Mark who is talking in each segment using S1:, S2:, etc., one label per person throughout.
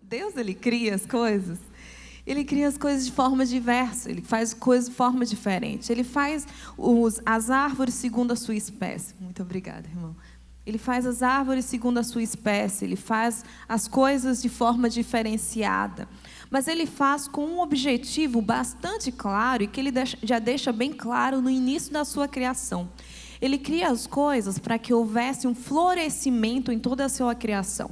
S1: Deus, ele cria as coisas. Ele cria as coisas de forma diversa, ele faz coisas de forma diferente. Ele faz as árvores segundo a sua espécie. Muito obrigada, irmão. Ele faz as árvores segundo a sua espécie, ele faz as coisas de forma diferenciada. Mas ele faz com um objetivo bastante claro e que ele já deixa bem claro no início da sua criação. Ele cria as coisas para que houvesse um florescimento em toda a sua criação.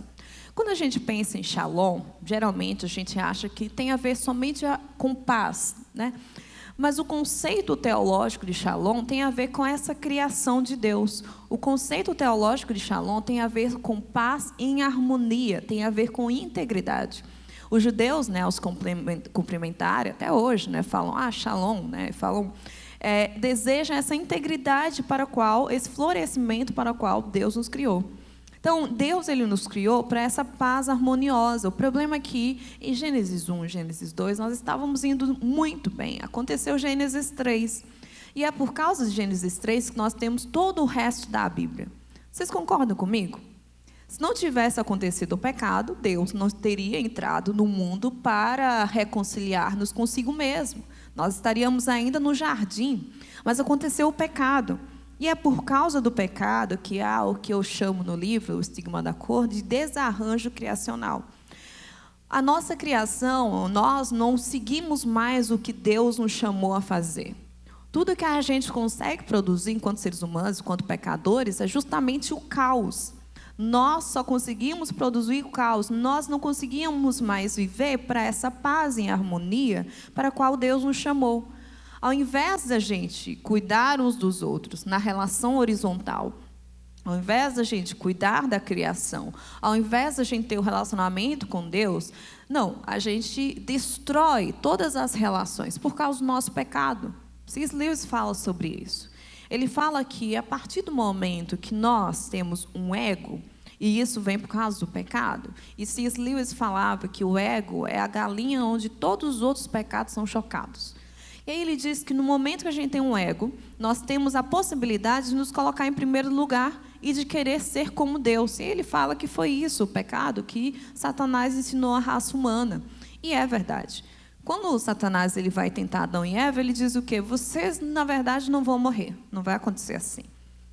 S1: Quando a gente pensa em Shalom, geralmente a gente acha que tem a ver somente com paz, né? Mas o conceito teológico de Shalom tem a ver com essa criação de Deus. O conceito teológico de Shalom tem a ver com paz em harmonia, tem a ver com integridade. Os judeus, né, os cumprimentares, até hoje, né, falam, Shalom, né, desejam essa integridade para a qual, esse florescimento para o qual Deus nos criou. Então, Deus, ele nos criou para essa paz harmoniosa. O problema é que, em Gênesis 1 e Gênesis 2, nós estávamos indo muito bem. Aconteceu Gênesis 3. E é por causa de Gênesis 3 que nós temos todo o resto da Bíblia. Vocês concordam comigo? Se não tivesse acontecido o pecado, Deus não teria entrado no mundo para reconciliar-nos consigo mesmo. Nós estaríamos ainda no jardim. Mas aconteceu o pecado. E é por causa do pecado que há o que eu chamo no livro, o estigma da cor, de desarranjo criacional. A nossa criação, nós não seguimos mais o que Deus nos chamou a fazer. Tudo que a gente consegue produzir enquanto seres humanos, enquanto pecadores, é justamente o caos. Nós só conseguimos produzir o caos, nós não conseguíamos mais viver para essa paz em harmonia para a qual Deus nos chamou. Ao invés da gente cuidar uns dos outros na relação horizontal, ao invés da gente cuidar da criação, ao invés da gente ter um relacionamento com Deus, não, a gente destrói todas as relações por causa do nosso pecado. C.S. Lewis fala sobre isso. Ele fala que a partir do momento que nós temos um ego, e isso vem por causa do pecado, e C.S. Lewis falava que o ego é a galinha onde todos os outros pecados são chocados. E aí ele diz que no momento que a gente tem um ego, nós temos a possibilidade de nos colocar em primeiro lugar e de querer ser como Deus. E ele fala que foi isso, o pecado, que Satanás ensinou à raça humana. E é verdade. Quando o Satanás ele vai tentar Adão e Eva, ele diz o quê? Vocês, na verdade, não vão morrer. Não vai acontecer assim.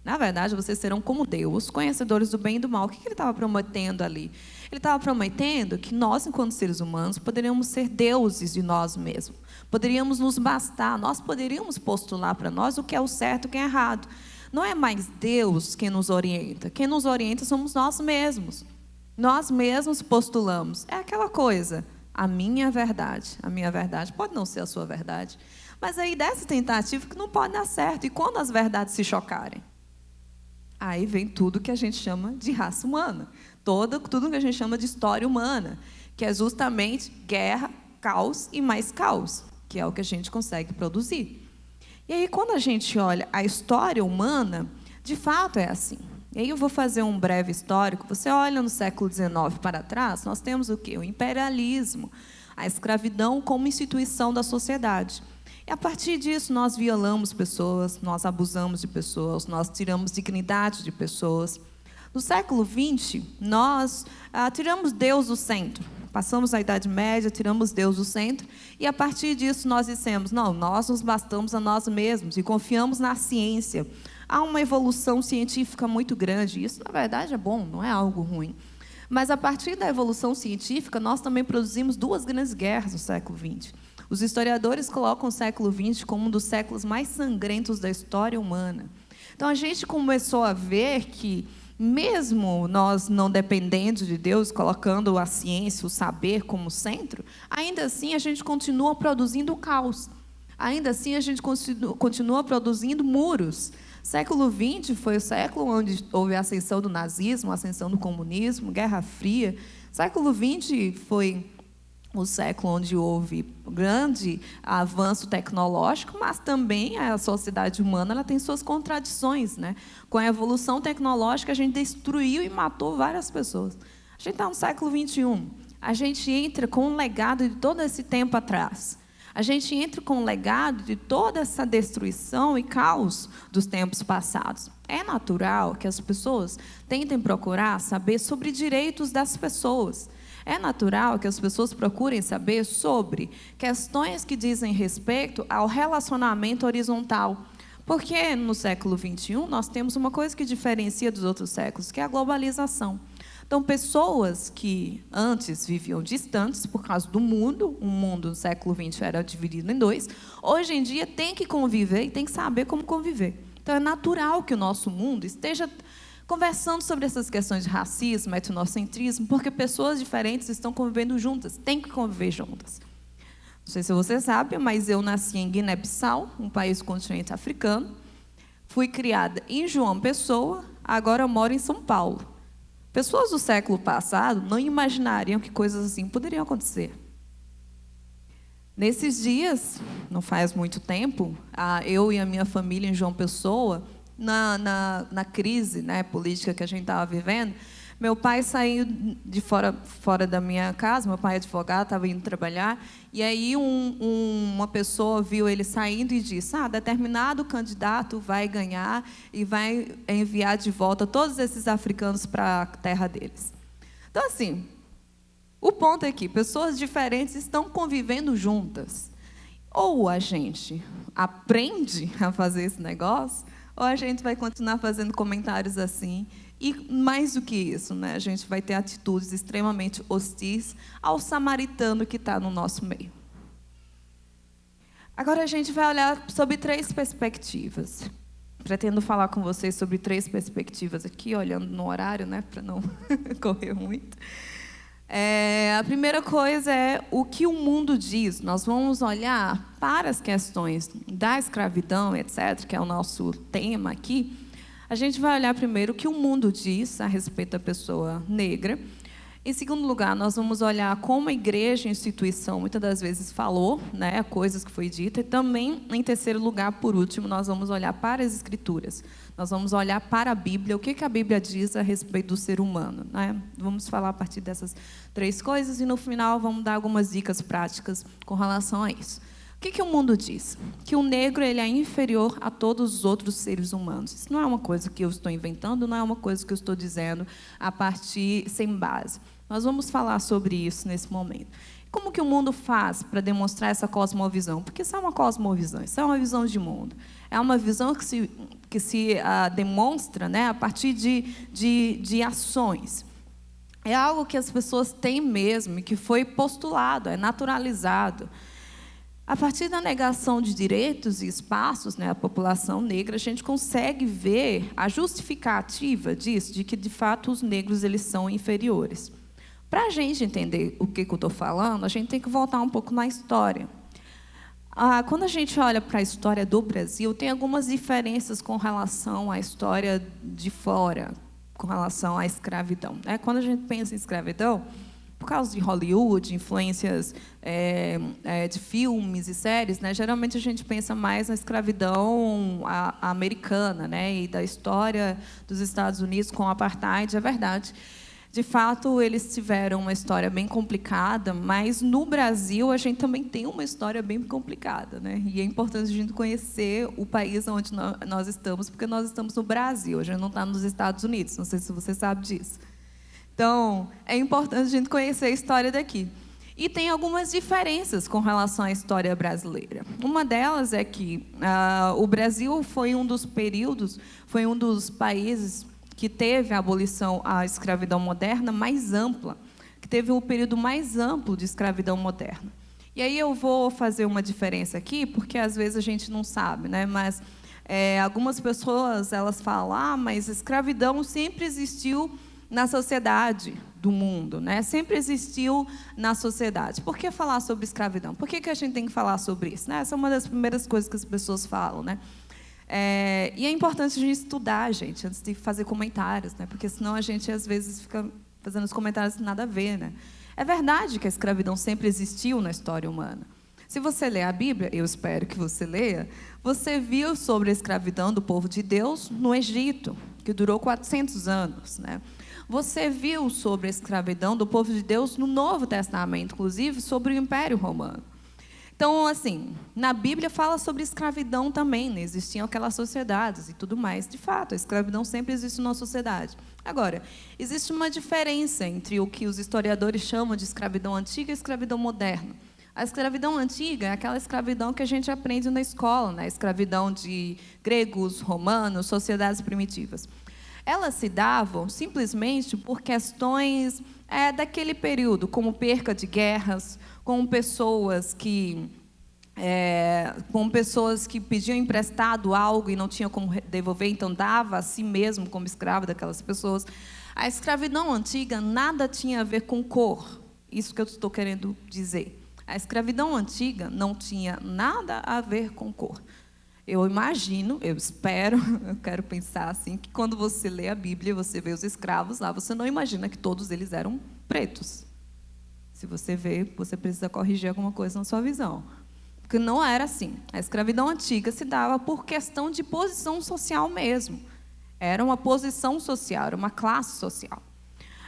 S1: Na verdade, vocês serão como Deus, conhecedores do bem e do mal. O que ele estava prometendo ali? Ele estava prometendo que nós, enquanto seres humanos, poderíamos ser deuses de nós mesmos. Poderíamos nos bastar, nós poderíamos postular para nós o que é o certo e o que é errado. Não é mais Deus quem nos orienta. Quem nos orienta somos nós mesmos. Nós mesmos postulamos. É aquela coisa, a minha verdade pode não ser a sua verdade. Mas aí dessa tentativa que não pode dar certo. E quando as verdades se chocarem? Aí vem tudo que a gente chama de raça humana. Tudo que a gente chama de história humana. Que é justamente guerra, caos e mais caos. Que é o que a gente consegue produzir. E aí, quando a gente olha a história humana, de fato é assim. E aí eu vou fazer um breve histórico. Você olha no século XIX para trás, nós temos o quê? O imperialismo, a escravidão como instituição da sociedade. E a partir disso nós violamos pessoas, nós abusamos de pessoas, nós tiramos dignidade de pessoas. No século XX, nós tiramos Deus do centro. Passamos a Idade Média, tiramos Deus do centro, e a partir disso nós dissemos, não, nós nos bastamos a nós mesmos e confiamos na ciência. Há uma evolução científica muito grande, e isso na verdade é bom, não é algo ruim. Mas a partir da evolução científica, nós também produzimos duas grandes guerras no século XX. Os historiadores colocam o século XX como um dos séculos mais sangrentos da história humana. Então a gente começou a ver que mesmo nós não dependendo de Deus, colocando a ciência, o saber como centro, ainda assim a gente continua produzindo caos. Ainda assim a gente continua produzindo muros. Século XX foi o século onde houve a ascensão do nazismo, a ascensão do comunismo, Guerra Fria. Século XX foi o século onde houve grande avanço tecnológico, mas também a sociedade humana ela tem suas contradições, né? Com a evolução tecnológica, a gente destruiu e matou várias pessoas. A gente está no século XXI. A gente entra com um legado de todo esse tempo atrás. A gente entra com um legado de toda essa destruição e caos dos tempos passados. É natural que as pessoas tentem procurar saber sobre direitos das pessoas. É natural que as pessoas procurem saber sobre questões que dizem respeito ao relacionamento horizontal. Porque no século XXI nós temos uma coisa que diferencia dos outros séculos, que é a globalização. Então, pessoas que antes viviam distantes por causa do mundo, o mundo no século XX era dividido em dois, hoje em dia tem que conviver e tem que saber como conviver. Então, é natural que o nosso mundo esteja conversando sobre essas questões de racismo, etnocentrismo, porque pessoas diferentes estão convivendo juntas, têm que conviver juntas. Não sei se você sabe, mas eu nasci em Guiné-Bissau, um país do continente africano. Fui criada em João Pessoa, agora eu moro em São Paulo. Pessoas do século passado não imaginariam que coisas assim poderiam acontecer. Nesses dias, não faz muito tempo, eu e a minha família em João Pessoa, na crise, né, política que a gente estava vivendo, meu pai saiu de fora da minha casa, meu pai é advogado, estava indo trabalhar, e aí uma pessoa viu ele saindo e disse, determinado candidato vai ganhar e vai enviar de volta todos esses africanos para a terra deles. Então, assim, o ponto é que pessoas diferentes estão convivendo juntas. Ou a gente aprende a fazer esse negócio, ou a gente vai continuar fazendo comentários assim. E, mais do que isso, né, a gente vai ter atitudes extremamente hostis ao samaritano que está no nosso meio. Agora, a gente vai olhar sobre 3 perspectivas. Pretendo falar com vocês sobre 3 perspectivas aqui, olhando no horário, né, para não correr muito. A primeira coisa é o que o mundo diz. Nós vamos olhar para as questões da escravidão, etc., que é o nosso tema aqui. A gente vai olhar primeiro o que o mundo diz a respeito da pessoa negra. Em segundo lugar, nós vamos olhar como a igreja, a instituição, muitas das vezes falou, né, coisas que foi dita. E também, em terceiro lugar, por último, nós vamos olhar para as Escrituras. Nós vamos olhar para a Bíblia, o que a Bíblia diz a respeito do ser humano, né? Vamos falar a partir dessas 3 coisas e, no final, vamos dar algumas dicas práticas com relação a isso. O que o mundo diz? Que o negro ele é inferior a todos os outros seres humanos. Isso não é uma coisa que eu estou inventando, não é uma coisa que eu estou dizendo a partir sem base. Nós vamos falar sobre isso nesse momento. Como que o mundo faz para demonstrar essa cosmovisão? Porque isso é uma cosmovisão, isso é uma visão de mundo. É uma visão que se demonstra, né, a partir de ações. É algo que as pessoas têm mesmo e que foi postulado, é naturalizado. A partir da negação de direitos e espaços, né, à população negra, a gente consegue ver a justificativa disso, de que, de fato, os negros eles são inferiores. Para a gente entender o que eu estou falando, a gente tem que voltar um pouco na história. Quando a gente olha para a história do Brasil, tem algumas diferenças com relação à história de fora, com relação à escravidão. Quando a gente pensa em escravidão, por causa de Hollywood, influências de filmes e séries, né, geralmente a gente pensa mais na escravidão americana, né, e da história dos Estados Unidos com o apartheid, é verdade. De fato, eles tiveram uma história bem complicada, mas no Brasil a gente também tem uma história bem complicada, né? E é importante a gente conhecer o país onde nós estamos, porque nós estamos no Brasil, a gente não está nos Estados Unidos, não sei se você sabe disso. Então, é importante a gente conhecer a história daqui. E tem algumas diferenças com relação à história brasileira. Uma delas é que o Brasil foi um dos países que teve a abolição à escravidão moderna mais ampla, que teve o período mais amplo de escravidão moderna. E aí eu vou fazer uma diferença aqui, porque às vezes a gente não sabe, né? Mas algumas pessoas elas falam, mas escravidão sempre existiu na sociedade do mundo, né? Sempre existiu na sociedade. Por que falar sobre escravidão? Por que a gente tem que falar sobre isso? Né? Essa é uma das primeiras coisas que as pessoas falam, né? E é importante a gente estudar, gente, antes de fazer comentários, né? Porque senão a gente, às vezes, fica fazendo os comentários sem nada a ver, né? É verdade que a escravidão sempre existiu na história humana. Se você ler a Bíblia, eu espero que você leia, você viu sobre a escravidão do povo de Deus no Egito, que durou 400 anos, né? Você viu sobre a escravidão do povo de Deus no Novo Testamento, inclusive sobre o Império Romano. Então, assim, na Bíblia fala sobre escravidão também, né? Existiam aquelas sociedades e tudo mais. De fato, a escravidão sempre existe na sociedade. Agora, existe uma diferença entre o que os historiadores chamam de escravidão antiga e escravidão moderna. A escravidão antiga é aquela escravidão que a gente aprende na escola, né? A escravidão de gregos, romanos, sociedades primitivas. Elas se davam simplesmente por questões daquele período, como perca de guerras, com pessoas que pediam emprestado algo e não tinham como devolver, então dava a si mesmo como escravo daquelas pessoas. A escravidão antiga nada tinha a ver com cor, isso que eu estou querendo dizer. A escravidão antiga não tinha nada a ver com cor. Eu imagino, eu espero, eu quero pensar assim, que quando você lê a Bíblia, você vê os escravos lá, você não imagina que todos eles eram pretos. Se você vê, você precisa corrigir alguma coisa na sua visão. Porque não era assim. A escravidão antiga se dava por questão de posição social mesmo. Era uma posição social, era uma classe social.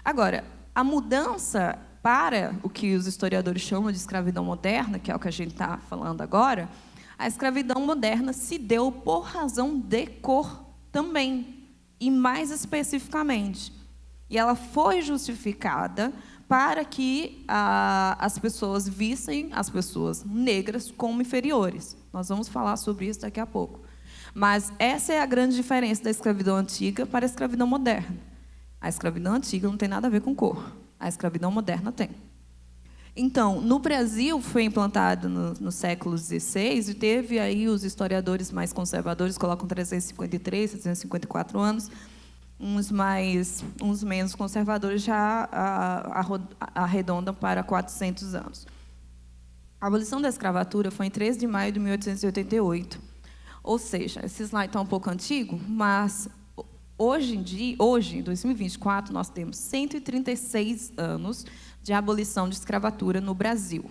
S1: Agora, a mudança para o que os historiadores chamam de escravidão moderna, que é o que a gente está falando agora, a escravidão moderna se deu por razão de cor também, e mais especificamente. E ela foi justificada para que as pessoas vissem as pessoas negras como inferiores. Nós vamos falar sobre isso daqui a pouco. Mas essa é a grande diferença da escravidão antiga para a escravidão moderna. A escravidão antiga não tem nada a ver com cor. A escravidão moderna tem. Então, no Brasil, foi implantado no século XVI, e teve aí os historiadores mais conservadores, colocam 353, 354 anos, uns menos conservadores já arredondam para 400 anos. A abolição da escravatura foi em 13 de maio de 1888. Ou seja, esse slide está um pouco antigo, mas hoje, em 2024, nós temos 136 anos de abolição de escravatura no Brasil.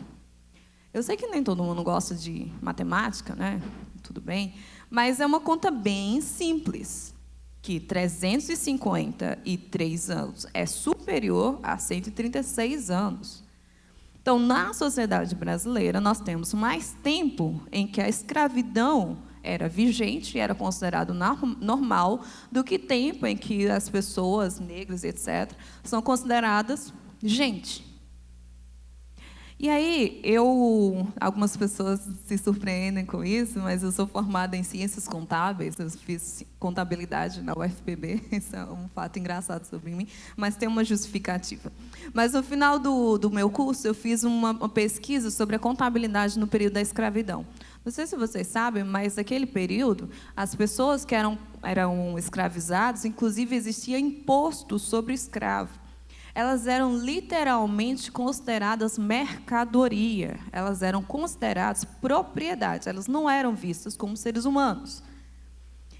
S1: Eu sei que nem todo mundo gosta de matemática, né? Tudo bem, mas é uma conta bem simples, que 353 anos é superior a 136 anos. Então, na sociedade brasileira, nós temos mais tempo em que a escravidão era vigente e era considerado normal do que tempo em que as pessoas negras, etc., são consideradas gente. E aí, algumas pessoas se surpreendem com isso, mas eu sou formada em ciências contábeis, eu fiz contabilidade na UFPB, isso é um fato engraçado sobre mim, mas tem uma justificativa. Mas no final do meu curso, eu fiz uma pesquisa sobre a contabilidade no período da escravidão. Não sei se vocês sabem, mas naquele período, as pessoas que eram escravizadas, inclusive existia imposto sobre o escravo. Elas eram literalmente consideradas mercadoria, elas eram consideradas propriedades, elas não eram vistas como seres humanos.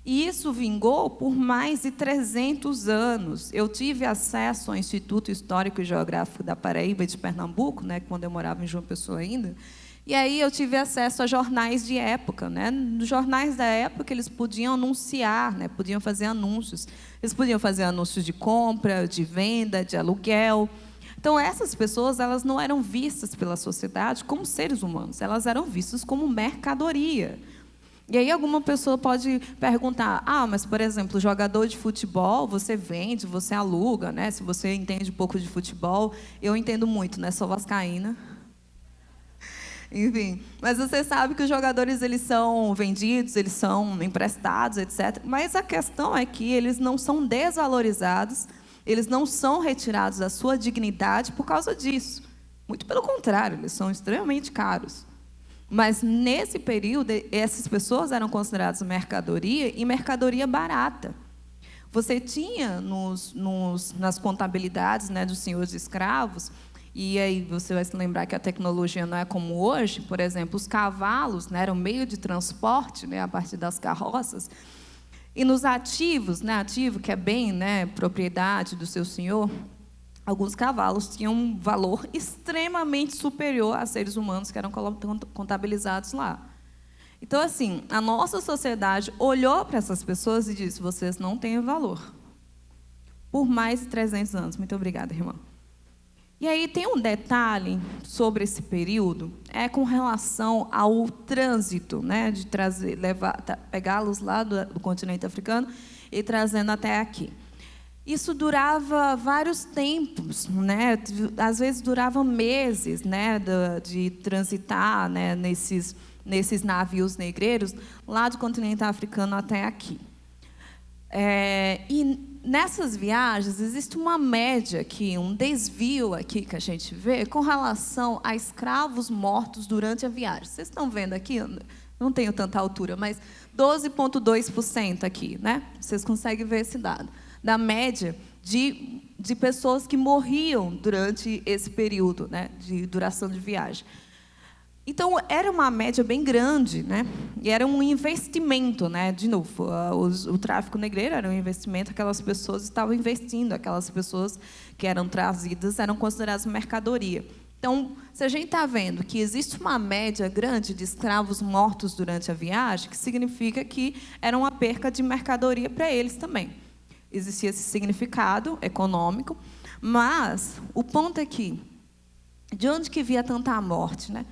S1: E isso vingou por mais de 300 anos. Eu tive acesso ao Instituto Histórico e Geográfico da Paraíba e de Pernambuco, né, quando eu morava em João Pessoa ainda, e aí eu tive acesso a jornais de época, né? Nos jornais da época, eles podiam anunciar, né? Podiam fazer anúncios. Eles podiam fazer anúncios de compra, de venda, de aluguel. Então, essas pessoas, elas não eram vistas pela sociedade como seres humanos, elas eram vistas como mercadoria. E aí alguma pessoa pode perguntar, mas, por exemplo, jogador de futebol, você vende, você aluga, né? Se você entende um pouco de futebol, eu entendo muito, né? Sou vascaína. Enfim, mas você sabe que os jogadores, eles são vendidos, eles são emprestados, etc. Mas a questão é que eles não são desvalorizados, eles não são retirados da sua dignidade por causa disso. Muito pelo contrário, eles são extremamente caros. Mas, nesse período, essas pessoas eram consideradas mercadoria e mercadoria barata. Você tinha nas contabilidades, né, dos senhores de escravos, e aí você vai se lembrar que a tecnologia não é como hoje, por exemplo, os cavalos, né, eram meio de transporte, né, a partir das carroças. E nos ativos, né, ativo que é bem, né, propriedade do seu senhor, alguns cavalos tinham um valor extremamente superior a seres humanos que eram contabilizados lá. Então, assim, a nossa sociedade olhou para essas pessoas e disse, vocês não têm valor. Por mais de 300 anos. Muito obrigada, irmã. E aí tem um detalhe sobre esse período, é com relação ao trânsito, né, de trazer, pegá-los lá do continente africano e trazendo até aqui. Isso durava vários tempos, né? Às vezes durava meses, né, de transitar, né, nesses navios negreiros, lá do continente africano até aqui. E nessas viagens existe uma média aqui, um desvio aqui que a gente vê com relação a escravos mortos durante a viagem. Vocês estão vendo aqui? Não tenho tanta altura, mas 12,2% aqui, né? Vocês conseguem ver esse dado da média de pessoas que morriam durante esse período, né, de duração de viagem. Então, era uma média bem grande, né? E era um investimento, né? De novo, o tráfico negreiro era um investimento, aquelas pessoas estavam investindo, aquelas pessoas que eram trazidas eram consideradas mercadoria. Então, se a gente está vendo que existe uma média grande de escravos mortos durante a viagem, que significa que era uma perca de mercadoria para eles também. Existia esse significado econômico, mas o ponto é que, de onde que via tanta morte, né?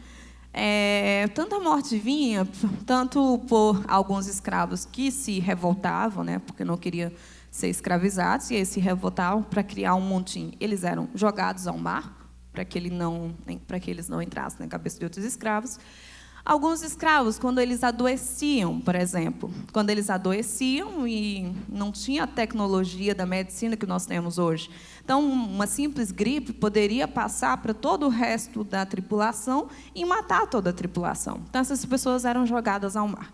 S1: Tanta morte vinha, tanto por alguns escravos que se revoltavam, né, porque não queriam ser escravizados, e eles se revoltavam para criar um montim. Eles eram jogados ao mar, para que eles não entrassem na cabeça de outros escravos. Alguns escravos, quando eles adoeciam, por exemplo, quando eles adoeciam e não tinha a tecnologia da medicina que nós temos hoje. Então, uma simples gripe poderia passar para todo o resto da tripulação e matar toda a tripulação. Então, essas pessoas eram jogadas ao mar.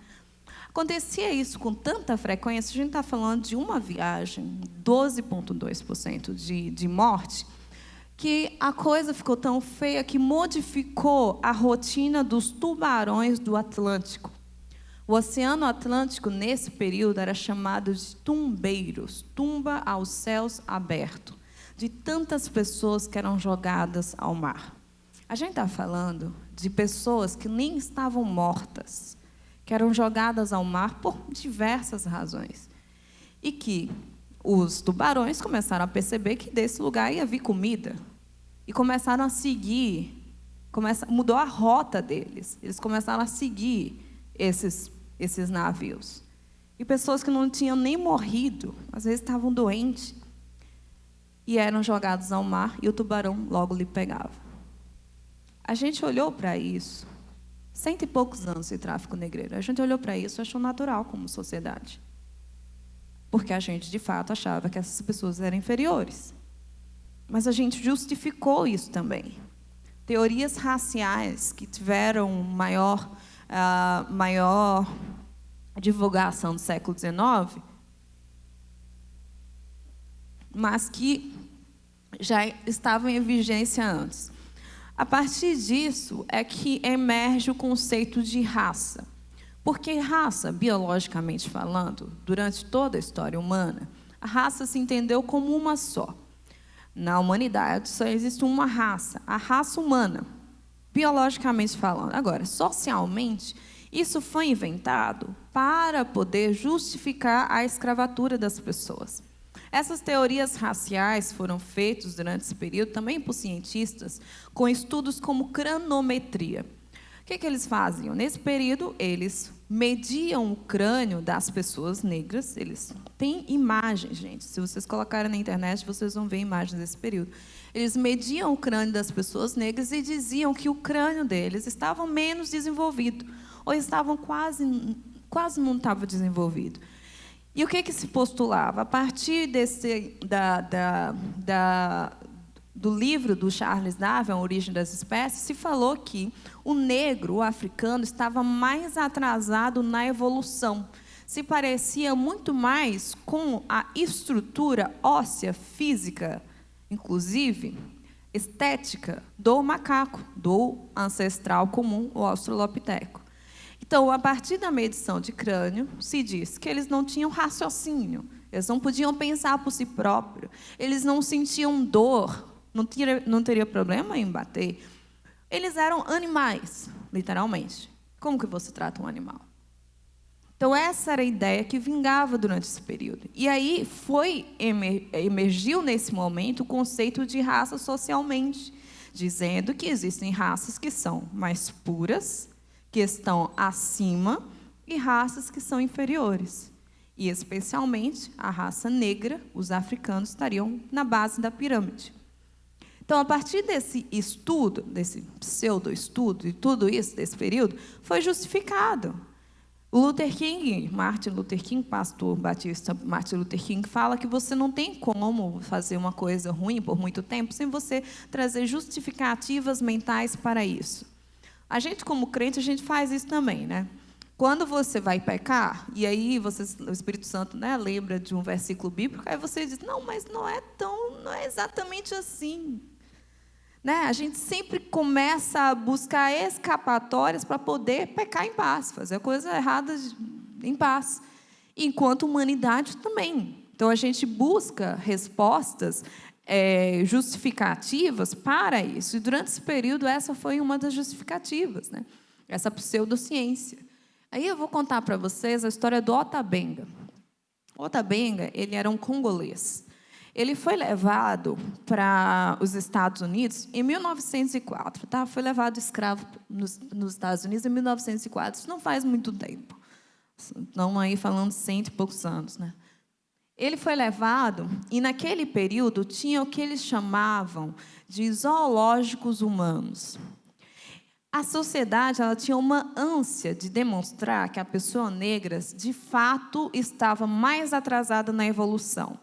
S1: Acontecia isso com tanta frequência, a gente está falando de uma viagem, 12,2% de morte, que a coisa ficou tão feia que modificou a rotina dos tubarões do Atlântico. O Oceano Atlântico, nesse período, era chamado de tumbeiros, tumba aos céus abertos, de tantas pessoas que eram jogadas ao mar. A gente está falando de pessoas que nem estavam mortas, que eram jogadas ao mar por diversas razões. E que os tubarões começaram a perceber que desse lugar ia vir comida. E começaram a seguir, mudou a rota deles. Eles começaram a seguir esses navios. E pessoas que não tinham nem morrido, às vezes estavam doentes, e eram jogados ao mar, e o tubarão logo lhe pegava. A gente olhou para isso, 100 e poucos anos de tráfico negreiro, a gente olhou para isso e achou natural como sociedade. Porque a gente, de fato, achava que essas pessoas eram inferiores. Mas a gente justificou isso também. Teorias raciais que tiveram maior divulgação do século XIX, mas que já estavam em vigência antes. A partir disso é que emerge o conceito de raça. Porque raça, biologicamente falando, durante toda a história humana, a raça se entendeu como uma só. Na humanidade só existe uma raça, a raça humana, biologicamente falando. Agora, socialmente, isso foi inventado para poder justificar a escravatura das pessoas. Essas teorias raciais foram feitas durante esse período também por cientistas com estudos como cranometria. O que eles faziam? Nesse período, eles mediam o crânio das pessoas negras. Eles têm imagens, gente. Se vocês colocarem na internet, vocês vão ver imagens desse período. Eles mediam o crânio das pessoas negras e diziam que o crânio deles estava menos desenvolvido, ou estavam quase não estava desenvolvido. E o que se postulava? A partir do livro do Charles Darwin, A Origem das Espécies, se falou que o negro, o africano, estava mais atrasado na evolução. Se parecia muito mais com a estrutura óssea, física, inclusive estética, do macaco, do ancestral comum, o australopiteco. Então, a partir da medição de crânio, se diz que eles não tinham raciocínio, eles não podiam pensar por si próprios, eles não sentiam dor, não teria problema em bater. Eles eram animais, literalmente. Como que você trata um animal? Então, essa era a ideia que vingava durante esse período. E aí emergiu, nesse momento, o conceito de raça socialmente, dizendo que existem raças que são mais puras, que estão acima, e raças que são inferiores. E, especialmente, a raça negra, os africanos, estariam na base da pirâmide. Então, a partir desse estudo, desse pseudo-estudo, e tudo isso, desse período, foi justificado. O Martin Luther King, pastor batista Martin Luther King, fala que você não tem como fazer uma coisa ruim por muito tempo sem você trazer justificativas mentais para isso. A gente, como crente, a gente faz isso também, né? Quando você vai pecar, e aí o Espírito Santo, né, lembra de um versículo bíblico, aí você diz, não, mas não é exatamente assim. Né? A gente sempre começa a buscar escapatórias para poder pecar em paz, fazer coisas erradas em paz. Enquanto humanidade também. Então, a gente busca respostas justificativas para isso. E, durante esse período, essa foi uma das justificativas, né? Essa pseudociência. Aí eu vou contar para vocês a história do Ota Benga. Ota Benga, ele era um congolês. Ele foi levado para os Estados Unidos em 1904. Tá? Foi levado escravo nos Estados Unidos em 1904. Isso não faz muito tempo. Estamos aí falando 100 e poucos anos. Né? Ele foi levado, e naquele período tinha o que eles chamavam de zoológicos humanos. A sociedade ela tinha uma ânsia de demonstrar que a pessoa negra, de fato, estava mais atrasada na evolução.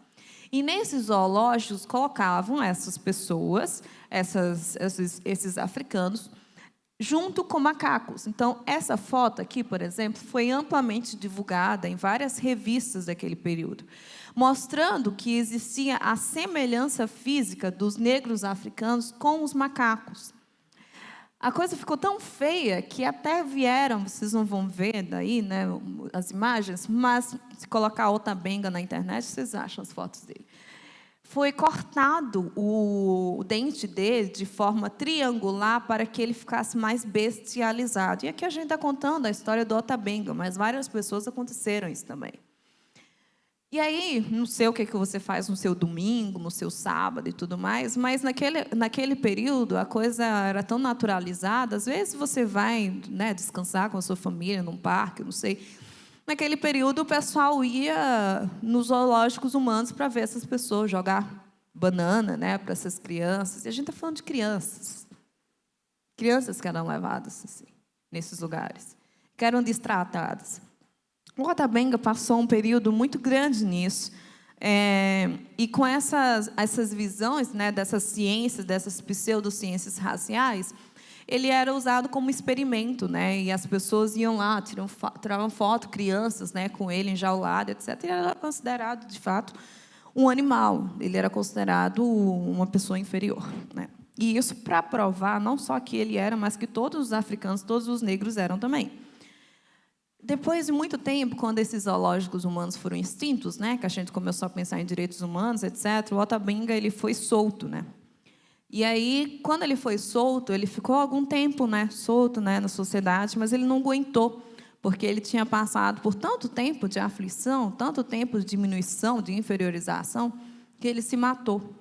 S1: E nesses zoológicos colocavam essas pessoas, esses africanos, junto com macacos. Então, essa foto aqui, por exemplo, foi amplamente divulgada em várias revistas daquele período, mostrando que existia a semelhança física dos negros africanos com os macacos. A coisa ficou tão feia que até vieram, vocês não vão ver daí, né, as imagens, mas se colocar Ota Benga na internet, vocês acham as fotos dele. Foi cortado o dente dele de forma triangular para que ele ficasse mais bestializado. E aqui a gente está contando a história do Ota Benga, mas várias pessoas aconteceram isso também. E aí, não sei o que você faz no seu domingo, no seu sábado e tudo mais, mas naquele período a coisa era tão naturalizada. Às vezes você vai, né, descansar com a sua família num parque, não sei. Naquele período o pessoal ia nos zoológicos humanos para ver essas pessoas jogar banana, né, para essas crianças. E a gente está falando de crianças. Crianças que eram levadas assim, nesses lugares, que eram destratadas. O Ota Benga passou um período muito grande nisso, e com essas visões, né, dessas ciências, dessas pseudociências raciais, ele era usado como experimento, né, e as pessoas iam lá, tiravam foto, crianças, né, com ele enjaulado, etc. E ele era considerado, de fato, um animal, ele era considerado uma pessoa inferior. Né? E isso para provar não só que ele era, mas que todos os africanos, todos os negros eram também. Depois de muito tempo, quando esses zoológicos humanos foram extintos, né, que a gente começou a pensar em direitos humanos, etc., o Ota Benga ele foi solto. Né? E aí, quando ele foi solto, ele ficou algum tempo, né, solto, né, na sociedade, mas ele não aguentou, porque ele tinha passado por tanto tempo de aflição, tanto tempo de diminuição, de inferiorização, que ele se matou.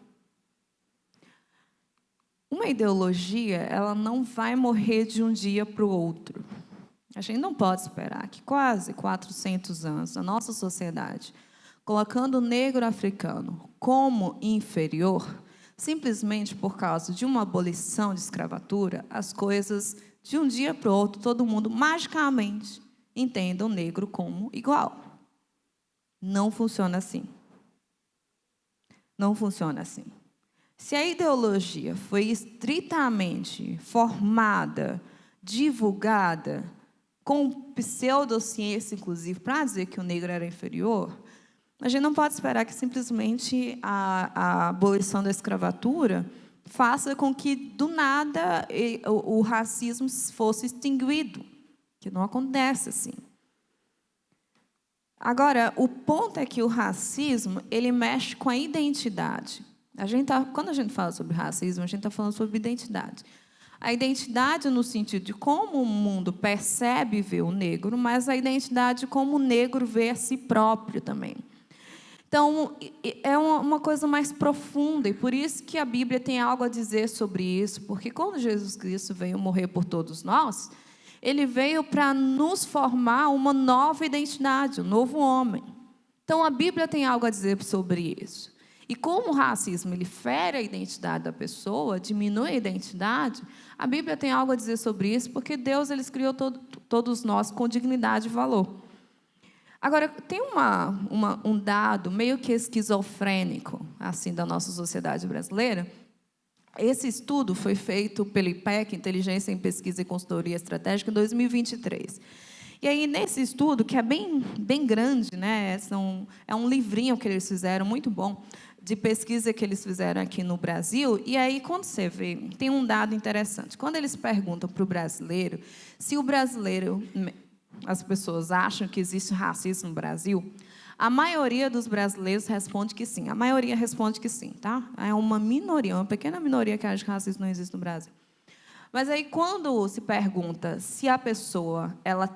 S1: Uma ideologia, ela não vai morrer de um dia para o outro. A gente não pode esperar que quase 400 anos a nossa sociedade, colocando o negro africano como inferior, simplesmente por causa de uma abolição de escravatura, as coisas, de um dia para o outro, todo mundo, magicamente, entenda o negro como igual. Não funciona assim. Não funciona assim. Se a ideologia foi estritamente formada, divulgada, com pseudociência, inclusive, para dizer que o negro era inferior, a gente não pode esperar que simplesmente a abolição da escravatura faça com que, do nada, o racismo fosse extinguido, que não acontece assim. Agora, o ponto é que o racismo ele mexe com a identidade. Quando a gente fala sobre racismo, a gente está falando sobre identidade. A identidade no sentido de como o mundo percebe e vê o negro, mas a identidade de como o negro vê a si próprio também. Então, é uma coisa mais profunda, e por isso que a Bíblia tem algo a dizer sobre isso, porque quando Jesus Cristo veio morrer por todos nós, Ele veio para nos formar uma nova identidade, um novo homem. Então, a Bíblia tem algo a dizer sobre isso. E como o racismo ele fere a identidade da pessoa, diminui a identidade, a Bíblia tem algo a dizer sobre isso, porque Deus ele criou todos nós com dignidade e valor. Agora, tem um dado meio que esquizofrênico assim, da nossa sociedade brasileira. Esse estudo foi feito pelo IPEC, Inteligência em Pesquisa e Consultoria Estratégica, em 2023. E aí, nesse estudo, que é bem grande, né? É um livrinho que eles fizeram, muito bom, de pesquisa que eles fizeram aqui no Brasil. E aí, quando você vê, tem um dado interessante. Quando eles perguntam para o brasileiro se o brasileiro, as pessoas acham que existe racismo no Brasil, a maioria dos brasileiros responde que sim. A maioria responde que sim, tá? É uma minoria, uma pequena minoria que acha que racismo não existe no Brasil. Mas aí, quando se pergunta se a pessoa ela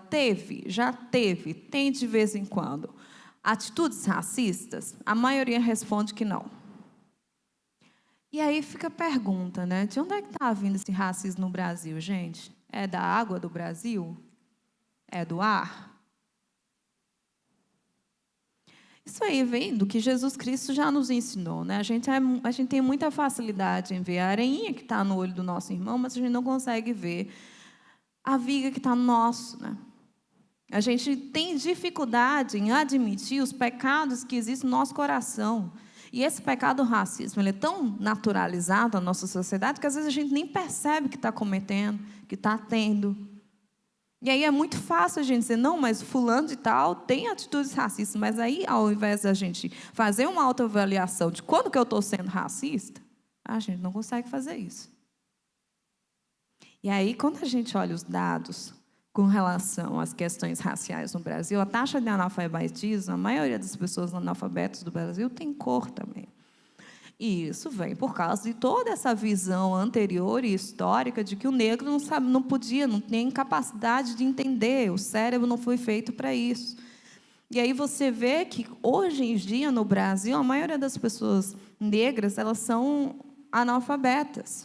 S1: já teve, tem de vez em quando, atitudes racistas, a maioria responde que não. E aí fica a pergunta, né? De onde é que está vindo esse racismo no Brasil, gente? É da água do Brasil? É do ar? Isso aí vem do que Jesus Cristo já nos ensinou, né? A gente tem muita facilidade em ver a areinha que está no olho do nosso irmão, mas a gente não consegue ver a viga que está no nosso, né? A gente tem dificuldade em admitir os pecados que existem no nosso coração. E esse pecado do racismo, ele é tão naturalizado na nossa sociedade que às vezes a gente nem percebe que está cometendo, que está tendo. E aí é muito fácil a gente dizer, não, mas fulano de tal tem atitudes racistas. Mas aí, ao invés da gente fazer uma autoavaliação de quando que eu estou sendo racista, a gente não consegue fazer isso. E aí, quando a gente olha os dados com relação às questões raciais no Brasil, a taxa de analfabetismo, a maioria das pessoas analfabetas do Brasil tem cor também. E isso vem por causa de toda essa visão anterior e histórica de que o negro não podia, não tem capacidade de entender, o cérebro não foi feito para isso. E aí você vê que, hoje em dia, no Brasil, a maioria das pessoas negras, elas são analfabetas.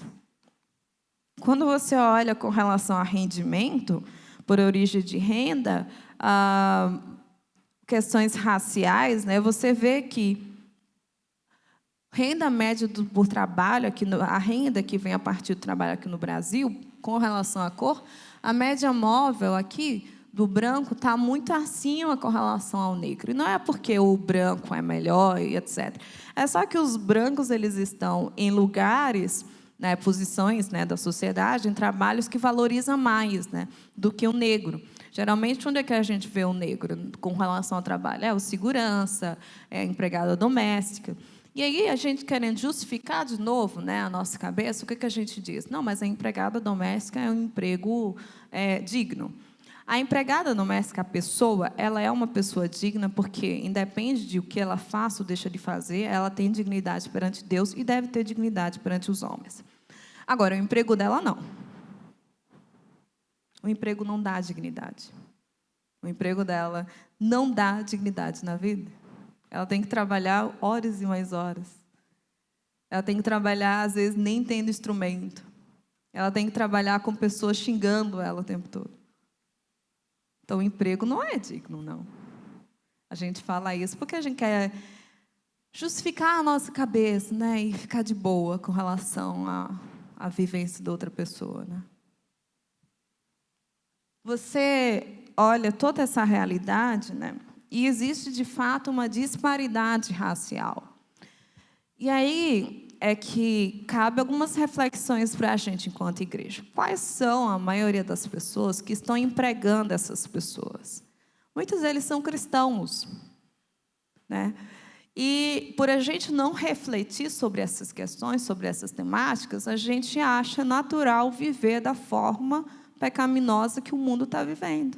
S1: Quando você olha com relação a rendimento, por origem de renda, questões raciais, né, você vê que renda média por trabalho, a renda que vem a partir do trabalho aqui no Brasil, com relação à cor, a média móvel aqui do branco está muito acima com relação ao negro. E não é porque o branco é melhor e etc. É só que os brancos eles estão em lugares, né, posições, né, da sociedade, em trabalhos que valorizam mais, né, do que o negro. Geralmente, onde é que a gente vê o negro com relação ao trabalho? É o segurança, é a empregada doméstica. E aí, a gente querendo justificar de novo, né, a nossa cabeça, o que a gente diz? Não, mas a empregada doméstica é um emprego digno. A empregada doméstica, a pessoa, ela é uma pessoa digna porque, independe de o que ela faça ou deixa de fazer, ela tem dignidade perante Deus e deve ter dignidade perante os homens. Agora, o emprego dela, não. O emprego não dá dignidade. O emprego dela não dá dignidade na vida. Ela tem que trabalhar horas e mais horas. Ela tem que trabalhar, às vezes, nem tendo instrumento. Ela tem que trabalhar com pessoas xingando ela o tempo todo. Então, o emprego não é digno, não. A gente fala isso porque a gente quer justificar a nossa cabeça, né, e ficar de boa com relação à vivência da outra pessoa, né? Você olha toda essa realidade, né? E existe, de fato, uma disparidade racial. E aí é que cabe algumas reflexões para a gente enquanto igreja. Quais são a maioria das pessoas que estão empregando essas pessoas? Muitos deles são cristãos, né? E por a gente não refletir sobre essas questões, sobre essas temáticas, a gente acha natural viver da forma pecaminosa que o mundo está vivendo.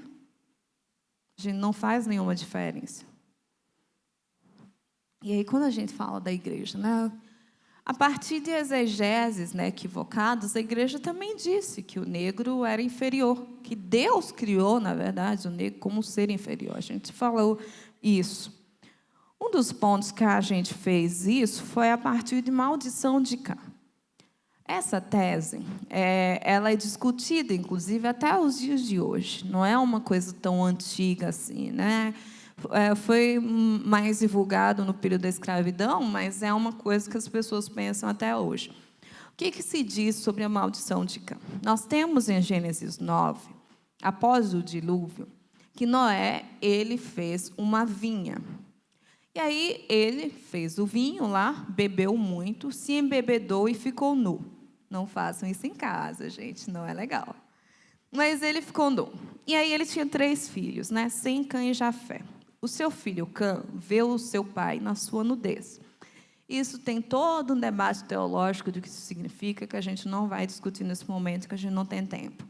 S1: A gente não faz nenhuma diferença. E aí, quando a gente fala da igreja, né? A partir de exegeses, né, equivocados, a igreja também disse que o negro era inferior, que Deus criou, na verdade, o negro como um ser inferior. A gente falou isso. Um dos pontos que a gente fez isso foi a partir de maldição de Cã. Essa tese, ela é discutida, inclusive, até os dias de hoje. Não é uma coisa tão antiga assim, né? Foi mais divulgado no período da escravidão, mas é uma coisa que as pessoas pensam até hoje. O que se diz sobre a maldição de Cã? Nós temos em Gênesis 9, após o dilúvio, que Noé, ele fez uma vinha. E aí ele fez o vinho lá, bebeu muito, se embebedou e ficou nu. Não façam isso em casa, gente, não é legal. Mas ele ficou nu. E aí ele tinha 3 filhos, né? Sem, Cã e Jafé. O seu filho Cã vê o seu pai na sua nudez. Isso tem todo um debate teológico do que isso significa, que a gente não vai discutir nesse momento, que a gente não tem tempo.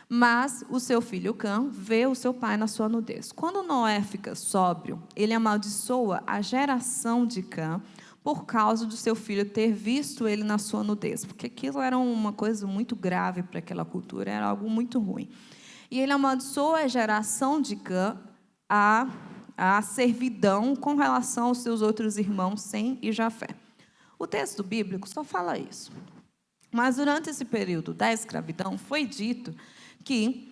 S1: Mas o seu filho Cã vê o seu pai na sua nudez. Quando Noé fica sóbrio, ele amaldiçoa a geração de Cã por causa do seu filho ter visto ele na sua nudez, porque aquilo era uma coisa muito grave para aquela cultura, era algo muito ruim. E ele amaldiçoa a geração de Cã a servidão com relação aos seus outros irmãos, Sem e Jafé. O texto bíblico só fala isso. Mas durante esse período da escravidão, foi dito que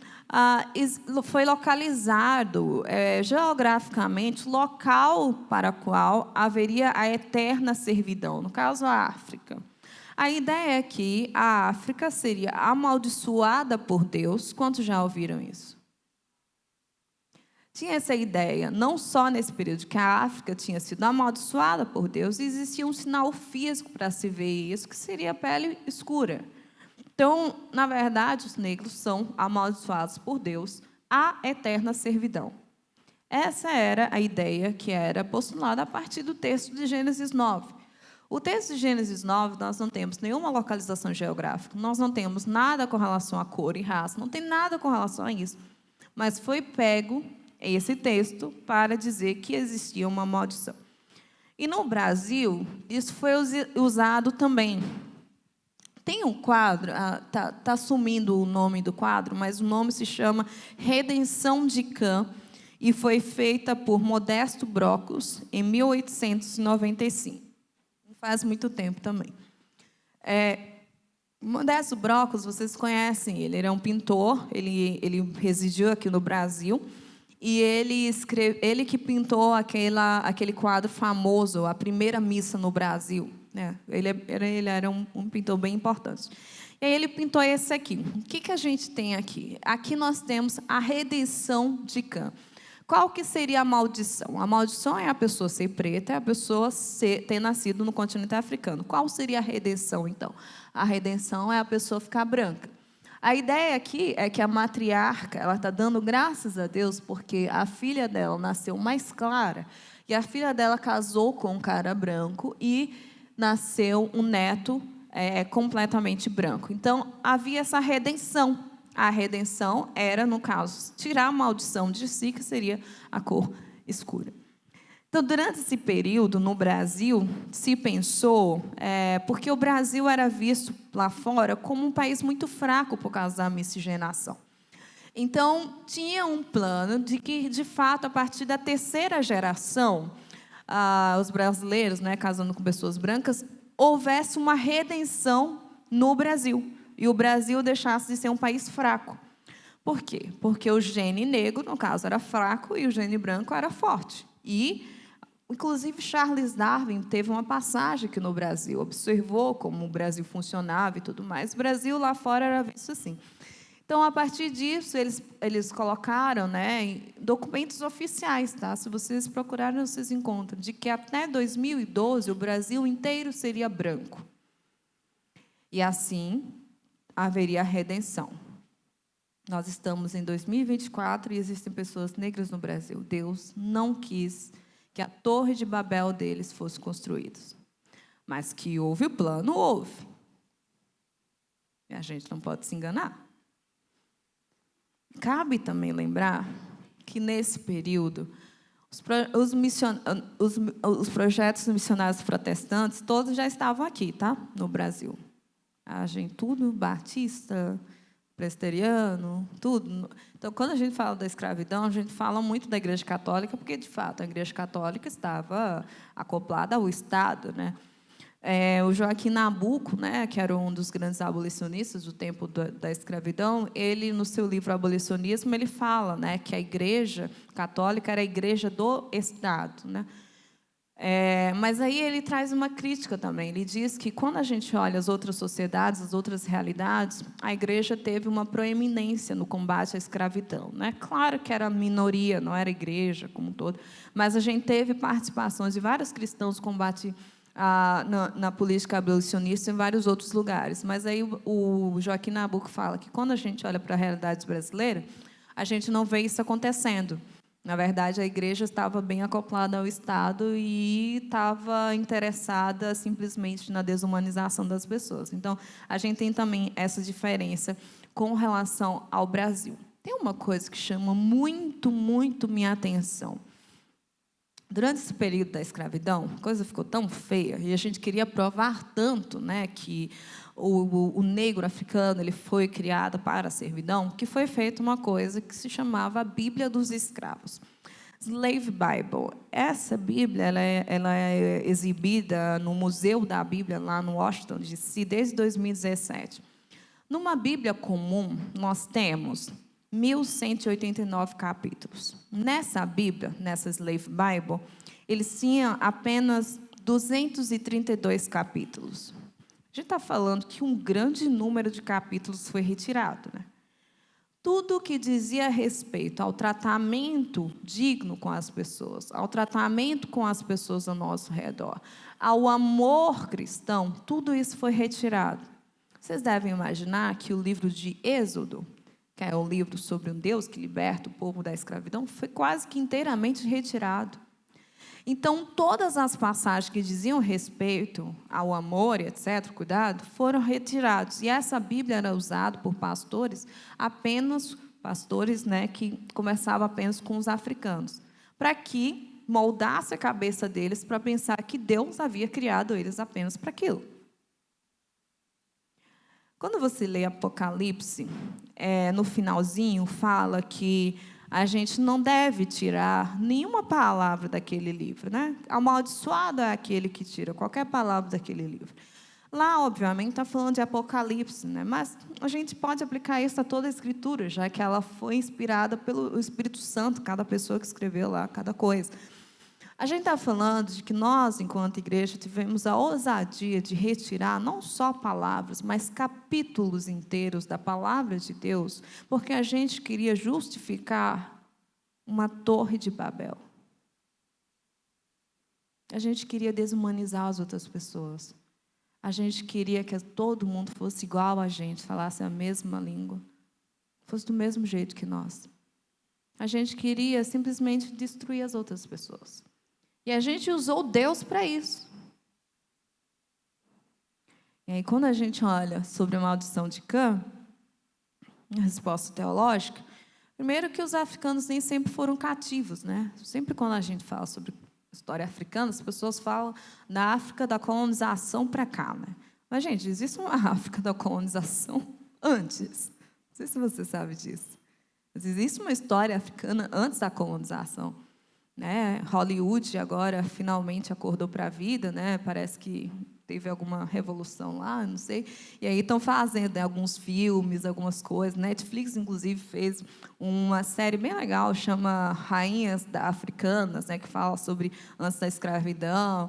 S1: foi localizado geograficamente o local para o qual haveria a eterna servidão, no caso a África. A ideia é que a África seria amaldiçoada por Deus. Quantos já ouviram isso? Tinha essa ideia, não só nesse período, que a África tinha sido amaldiçoada por Deus, e existia um sinal físico para se ver isso, que seria a pele escura. Então, na verdade, os negros são amaldiçoados por Deus à eterna servidão. Essa era a ideia que era postulada a partir do texto de Gênesis 9. O texto de Gênesis 9, nós não temos nenhuma localização geográfica, nós não temos nada com relação a cor e raça, não tem nada com relação a isso. Mas foi pego esse texto para dizer que existia uma maldição. E no Brasil, isso foi usado também. Tem um quadro, tá sumindo o nome do quadro, mas o nome se chama Redenção de Cã, e foi feita por Modesto Brocos, em 1895. Não faz muito tempo também. Modesto Brocos, vocês conhecem ele é um pintor, ele residiu aqui no Brasil, e ele que pintou aquele quadro famoso, A Primeira Missa no Brasil. Ele era um pintor bem importante. E aí ele pintou esse aqui. O que a gente tem aqui? Aqui nós temos a redenção de Cã. Qual que seria a maldição? A maldição é a pessoa ser preta, é a pessoa ter nascido no continente africano. Qual seria a redenção, então? A redenção é a pessoa ficar branca. A ideia aqui é que a matriarca, ela está dando graças a Deus porque a filha dela nasceu mais clara e a filha dela casou com um cara branco e nasceu um neto completamente branco. Então, havia essa redenção. A redenção era, no caso, tirar a maldição de si, que seria a cor escura. Então, durante esse período, no Brasil, se pensou, porque o Brasil era visto lá fora como um país muito fraco por causa da miscigenação. Então, tinha um plano de que, de fato, a partir da 3ª geração, os brasileiros, casando com pessoas brancas, houvesse uma redenção no Brasil. E o Brasil deixasse de ser um país fraco. Por quê? Porque o gene negro, no caso, era fraco e o gene branco era forte. E, inclusive, Charles Darwin teve uma passagem aqui no Brasil, observou como o Brasil funcionava e tudo mais. O Brasil lá fora era visto assim. Então, a partir disso, eles colocaram documentos oficiais, tá? Se vocês procurarem, vocês encontram, de que até 2012 o Brasil inteiro seria branco. E assim haveria a redenção. Nós estamos em 2024 e existem pessoas negras no Brasil. Deus não quis que a Torre de Babel deles fosse construída. Mas que houve o plano, houve. E a gente não pode se enganar. Cabe também lembrar que, nesse período, Os projetos missionários protestantes, todos já estavam aqui, tá? No Brasil. A gente, tudo, batista, presbiteriano, tudo. Então, quando a gente fala da escravidão, a gente fala muito da Igreja Católica, porque, de fato, a Igreja Católica estava acoplada ao Estado, né? O Joaquim Nabuco, né, que era um dos grandes abolicionistas do tempo da escravidão, ele, no seu livro Abolicionismo, ele fala, né, que a Igreja Católica era a Igreja do Estado, né? Mas aí ele traz uma crítica também. Ele diz que, quando a gente olha as outras sociedades, as outras realidades, a Igreja teve uma proeminência no combate à escravidão, né? Claro que era a minoria, não era a Igreja como um todo, mas a gente teve participações de vários cristãos no combate na política abolicionista em vários outros lugares. Mas aí o Joaquim Nabuco fala que, quando a gente olha para a realidade brasileira, a gente não vê isso acontecendo. Na verdade, a Igreja estava bem acoplada ao Estado e estava interessada simplesmente na desumanização das pessoas. Então, a gente tem também essa diferença com relação ao Brasil. Tem uma coisa que chama muito, muito minha atenção. Durante esse período da escravidão, a coisa ficou tão feia, e a gente queria provar tanto, né, que o negro africano ele foi criado para a servidão, que foi feita uma coisa que se chamava a Bíblia dos Escravos. Slave Bible. Essa Bíblia ela é exibida no Museu da Bíblia, lá no Washington, D.C., desde 2017. Numa Bíblia comum, nós temos 1.189 capítulos. Nessa Bíblia, nessa Slave Bible, eles tinham apenas 232 capítulos. A gente está falando que um grande número de capítulos foi retirado, né? Tudo que dizia respeito ao tratamento digno com as pessoas, ao tratamento com as pessoas ao nosso redor, ao amor cristão, tudo isso foi retirado. Vocês devem imaginar que o livro de Êxodo, que é o livro sobre um Deus que liberta o povo da escravidão, foi quase que inteiramente retirado. Então, todas as passagens que diziam respeito ao amor, etc., cuidado, foram retirados. E essa Bíblia era usada por pastores, né, que conversavam apenas com os africanos, para que moldasse a cabeça deles para pensar que Deus havia criado eles apenas para aquilo. Quando você lê Apocalipse, no finalzinho fala que a gente não deve tirar nenhuma palavra daquele livro, né? Amaldiçoado é aquele que tira qualquer palavra daquele livro. Lá, obviamente, está falando de Apocalipse, né? Mas a gente pode aplicar isso a toda a Escritura, já que ela foi inspirada pelo Espírito Santo, cada pessoa que escreveu lá, cada coisa. A gente está falando de que nós, enquanto igreja, tivemos a ousadia de retirar não só palavras, mas capítulos inteiros da palavra de Deus, porque a gente queria justificar uma torre de Babel. A gente queria desumanizar as outras pessoas. A gente queria que todo mundo fosse igual a gente, falasse a mesma língua, fosse do mesmo jeito que nós. A gente queria simplesmente destruir as outras pessoas. E a gente usou Deus para isso. E aí, quando a gente olha sobre a maldição de Cã, a resposta teológica, primeiro que os africanos nem sempre foram cativos, né? Sempre quando a gente fala sobre história africana, as pessoas falam da África da colonização para cá, né? Mas, gente, existe uma África da colonização antes. Não sei se você sabe disso. Mas existe uma história africana antes da colonização. Né? Hollywood agora finalmente acordou para a vida, né? Parece que teve alguma revolução lá, não sei. E aí estão fazendo, né, alguns filmes, algumas coisas. Netflix, inclusive, fez uma série bem legal, chama Rainhas Africanas, né, que fala sobre antes da escravidão.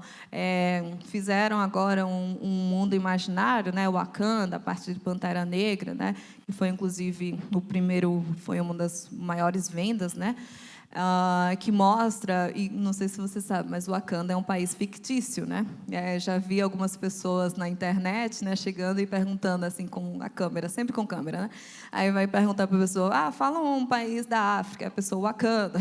S1: Fizeram agora um mundo imaginário, né, Wakanda, a partir de Pantera Negra, né, que foi, inclusive, foi uma das maiores vendas, né? Que mostra, e não sei se você sabe, mas o Wakanda é um país fictício, né? Já vi algumas pessoas na internet, né, chegando e perguntando assim com a câmera, sempre com câmera, né? Aí vai perguntar para a pessoa, fala um país da África, a pessoa, Wakanda.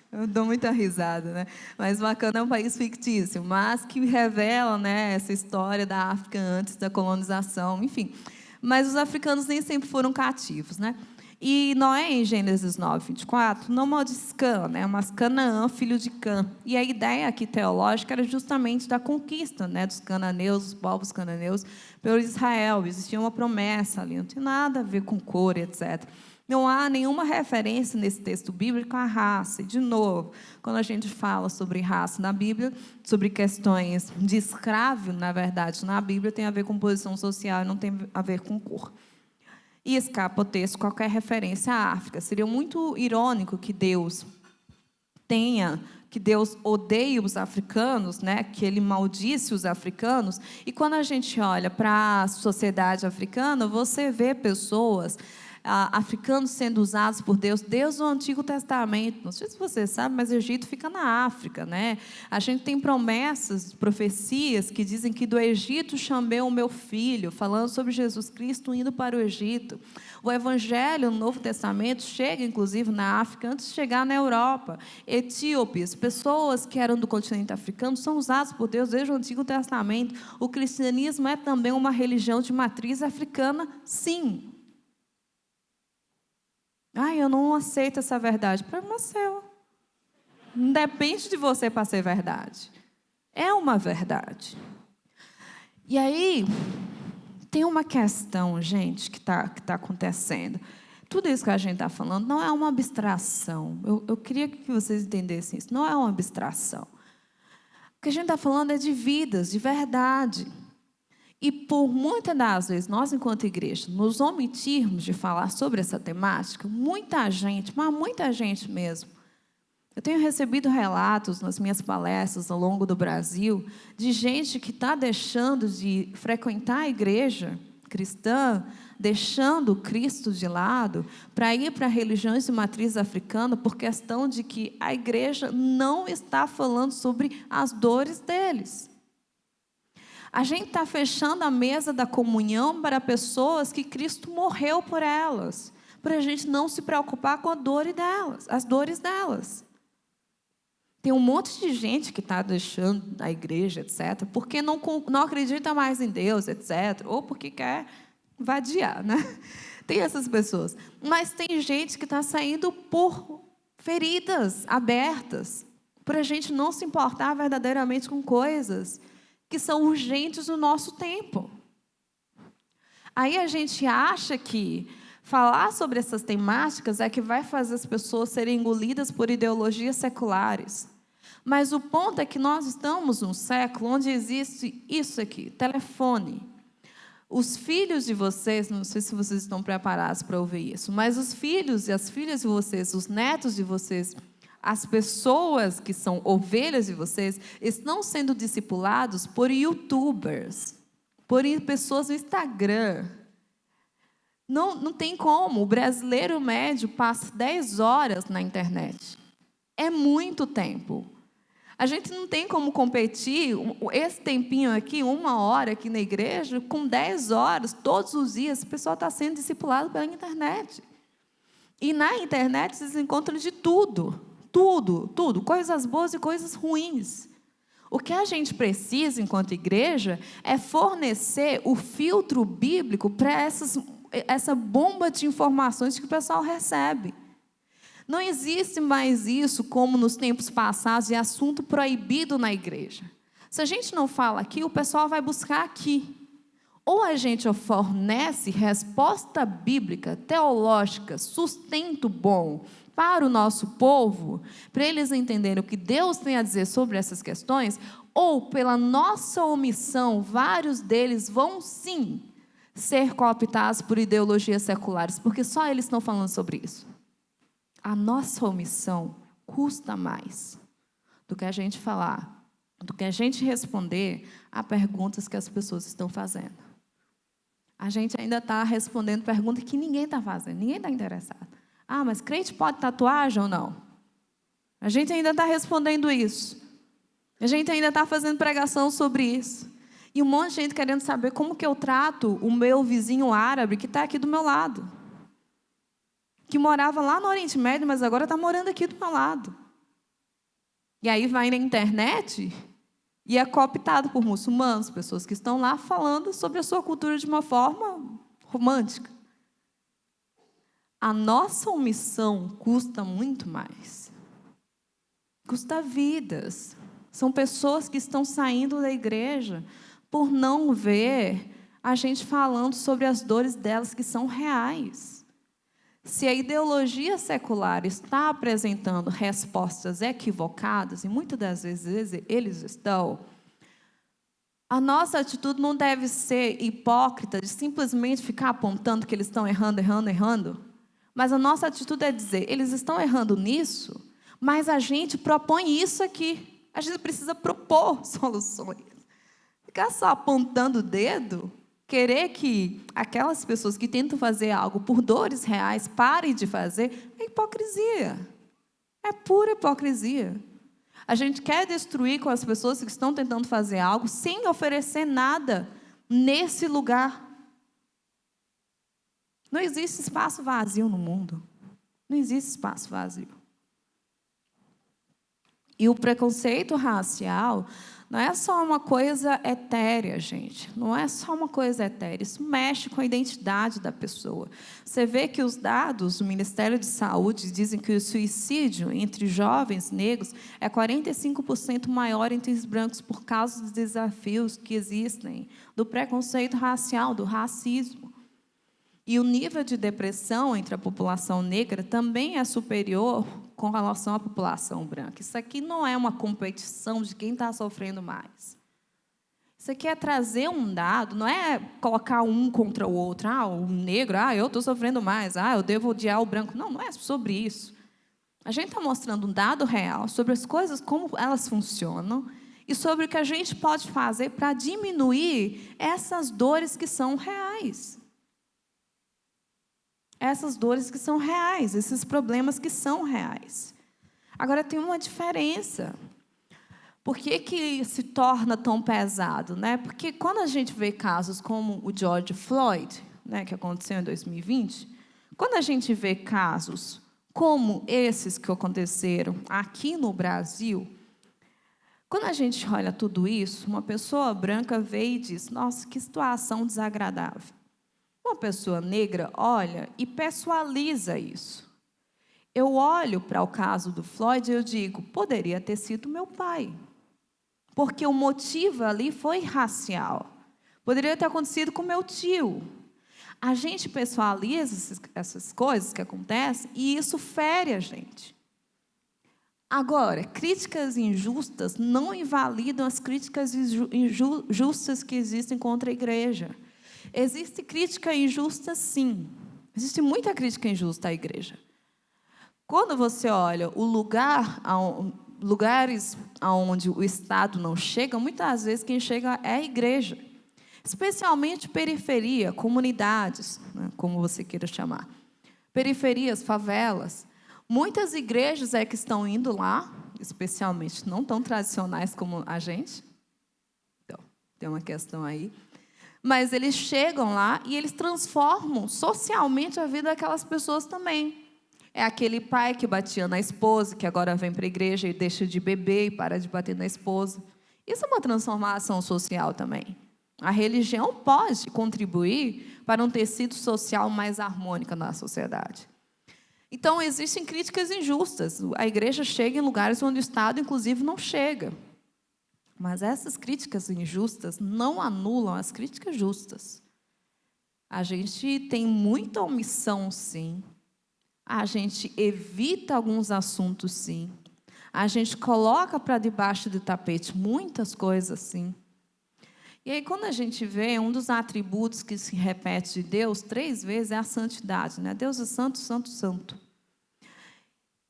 S1: Eu dou muita risada, né? Mas o Wakanda é um país fictício, mas que revela, né, essa história da África antes da colonização, enfim. Mas os africanos nem sempre foram cativos, né? E Noé, em Gênesis 9, 24, não disse Cã, né? Mas Canaã, filho de Cã. E a ideia aqui teológica era justamente da conquista, né? Dos cananeus, dos povos cananeus, pelo Israel. Existia uma promessa ali, não tem nada a ver com cor, etc. Não há nenhuma referência nesse texto bíblico à raça. E, de novo, quando a gente fala sobre raça na Bíblia, sobre questões de escravo, na verdade, na Bíblia, tem a ver com posição social e não tem a ver com cor. E escapa o texto qualquer referência à África. Seria muito irônico que Deus odeie os africanos, né? Que Ele maldisse os africanos. E quando a gente olha para a sociedade africana, você vê pessoas africanos sendo usados por Deus desde o Antigo Testamento. Não sei se você sabe, mas o Egito fica na África, né? A gente tem promessas, profecias que dizem que do Egito chamei o meu filho, falando sobre Jesus Cristo indo para o Egito. O Evangelho no Novo Testamento chega, inclusive, na África, antes de chegar na Europa. Etíopes, pessoas que eram do continente africano, são usadas por Deus desde o Antigo Testamento. O cristianismo é também uma religião de matriz africana, sim. Eu não aceito essa verdade. Problema seu. Não depende de você para ser verdade. É uma verdade. E aí, tem uma questão, gente, que tá acontecendo. Tudo isso que a gente está falando não é uma abstração. Eu queria que vocês entendessem isso. Não é uma abstração. O que a gente está falando é de vidas, de verdade. E por muitas das vezes, nós, enquanto igreja, nos omitirmos de falar sobre essa temática, muita gente, mas muita gente mesmo. Eu tenho recebido relatos nas minhas palestras ao longo do Brasil de gente que está deixando de frequentar a igreja cristã, deixando Cristo de lado, para ir para religiões de matriz africana por questão de que a igreja não está falando sobre as dores deles. A gente está fechando a mesa da comunhão para pessoas que Cristo morreu por elas, para a gente não se preocupar com a dor delas, as dores delas. Tem um monte de gente que está deixando a igreja, etc., porque não acredita mais em Deus, etc., ou porque quer vadiar, né? Tem essas pessoas. Mas tem gente que está saindo por feridas abertas, para a gente não se importar verdadeiramente com coisas que são urgentes no nosso tempo. Aí a gente acha que falar sobre essas temáticas é que vai fazer as pessoas serem engolidas por ideologias seculares. Mas o ponto é que nós estamos num século onde existe isso aqui, telefone. Os filhos de vocês, não sei se vocês estão preparados para ouvir isso, mas os filhos e as filhas de vocês, os netos de vocês, as pessoas que são ovelhas de vocês estão sendo discipulados por youtubers, por pessoas no Instagram. Não tem como. O brasileiro médio passa 10 horas na internet. É muito tempo. A gente não tem como competir esse tempinho aqui, 1 hora aqui na igreja, com 10 horas, todos os dias, o pessoal está sendo discipulado pela internet. E na internet vocês encontram de tudo. Tudo, coisas boas e coisas ruins. O que a gente precisa, enquanto igreja, é fornecer o filtro bíblico para essa bomba de informações que o pessoal recebe. Não existe mais isso, como nos tempos passados, de assunto proibido na igreja. Se a gente não fala aqui, o pessoal vai buscar aqui. Ou a gente fornece resposta bíblica, teológica, sustento bom para o nosso povo, para eles entenderem o que Deus tem a dizer sobre essas questões, ou pela nossa omissão, vários deles vão sim ser cooptados por ideologias seculares, porque só eles estão falando sobre isso. A nossa omissão custa mais do que a gente falar, do que a gente responder a perguntas que as pessoas estão fazendo. A gente ainda está respondendo perguntas que ninguém está fazendo, ninguém está interessado. Mas crente pode tatuagem ou não? A gente ainda está respondendo isso. A gente ainda está fazendo pregação sobre isso. E um monte de gente querendo saber como que eu trato o meu vizinho árabe que está aqui do meu lado. Que morava lá no Oriente Médio, mas agora está morando aqui do meu lado. E aí vai na internet e é cooptado por muçulmanos, pessoas que estão lá falando sobre a sua cultura de uma forma romântica. a nossa omissão custa muito mais. Custa vidas. São pessoas que estão saindo da igreja por não ver a gente falando sobre as dores delas que são reais. Se a ideologia secular está apresentando respostas equivocadas, e muitas das vezes eles estão, a nossa atitude não deve ser hipócrita de simplesmente ficar apontando que eles estão errando, errando, errando. Mas a nossa atitude é dizer, eles estão errando nisso, mas a gente propõe isso aqui. A gente precisa propor soluções. Ficar só apontando o dedo, querer que aquelas pessoas que tentam fazer algo por dores reais parem de fazer, é hipocrisia. É pura hipocrisia. A gente quer destruir com as pessoas que estão tentando fazer algo sem oferecer nada nesse lugar. Não existe espaço vazio no mundo. Não existe espaço vazio. E o preconceito racial não é só uma coisa etérea, gente. Não é só uma coisa etérea. Isso mexe com a identidade da pessoa. Você vê que os dados do Ministério de Saúde dizem que o suicídio entre jovens negros é 45% maior entre os brancos por causa dos desafios que existem, do preconceito racial, do racismo. E o nível de depressão entre a população negra também é superior com relação à população branca. Isso aqui não é uma competição de quem está sofrendo mais. Isso aqui é trazer um dado, não é colocar um contra o outro. O negro, eu estou sofrendo mais, eu devo odiar o branco. Não, não é sobre isso. A gente está mostrando um dado real sobre as coisas, como elas funcionam, e sobre o que a gente pode fazer para diminuir essas dores que são reais. Essas dores que são reais, esses problemas que são reais. Agora, tem uma diferença. Por que se torna tão pesado? Porque quando a gente vê casos como o George Floyd, que aconteceu em 2020, quando a gente vê casos como esses que aconteceram aqui no Brasil, quando a gente olha tudo isso, uma pessoa branca vê e diz, nossa, que situação desagradável. Uma pessoa negra olha e pessoaliza isso. Eu olho para o caso do Floyd e eu digo, poderia ter sido meu pai. Porque o motivo ali foi racial. Poderia ter acontecido com meu tio. A gente pessoaliza essas coisas que acontecem e isso fere a gente. Agora, críticas injustas não invalidam as críticas injustas que existem contra a igreja. Existe crítica injusta, sim. Existe muita crítica injusta à igreja. Quando você olha lugares onde o Estado não chega, muitas vezes quem chega é a igreja. Especialmente periferia, comunidades, como você queira chamar. Periferias, favelas. Muitas igrejas que estão indo lá, especialmente não tão tradicionais como a gente. Então, tem uma questão aí. Mas eles chegam lá e eles transformam socialmente a vida daquelas pessoas também. É aquele pai que batia na esposa, que agora vem para a igreja e deixa de beber e para de bater na esposa. Isso é uma transformação social também. A religião pode contribuir para um tecido social mais harmônico na sociedade. Então, existem críticas injustas. A igreja chega em lugares onde o Estado, inclusive, não chega. Mas essas críticas injustas não anulam as críticas justas. A gente tem muita omissão, sim. A gente evita alguns assuntos, sim. A gente coloca para debaixo do tapete muitas coisas, sim. E aí, quando a gente vê, um dos atributos que se repete de Deus 3 vezes é a santidade. Deus é santo, santo, santo.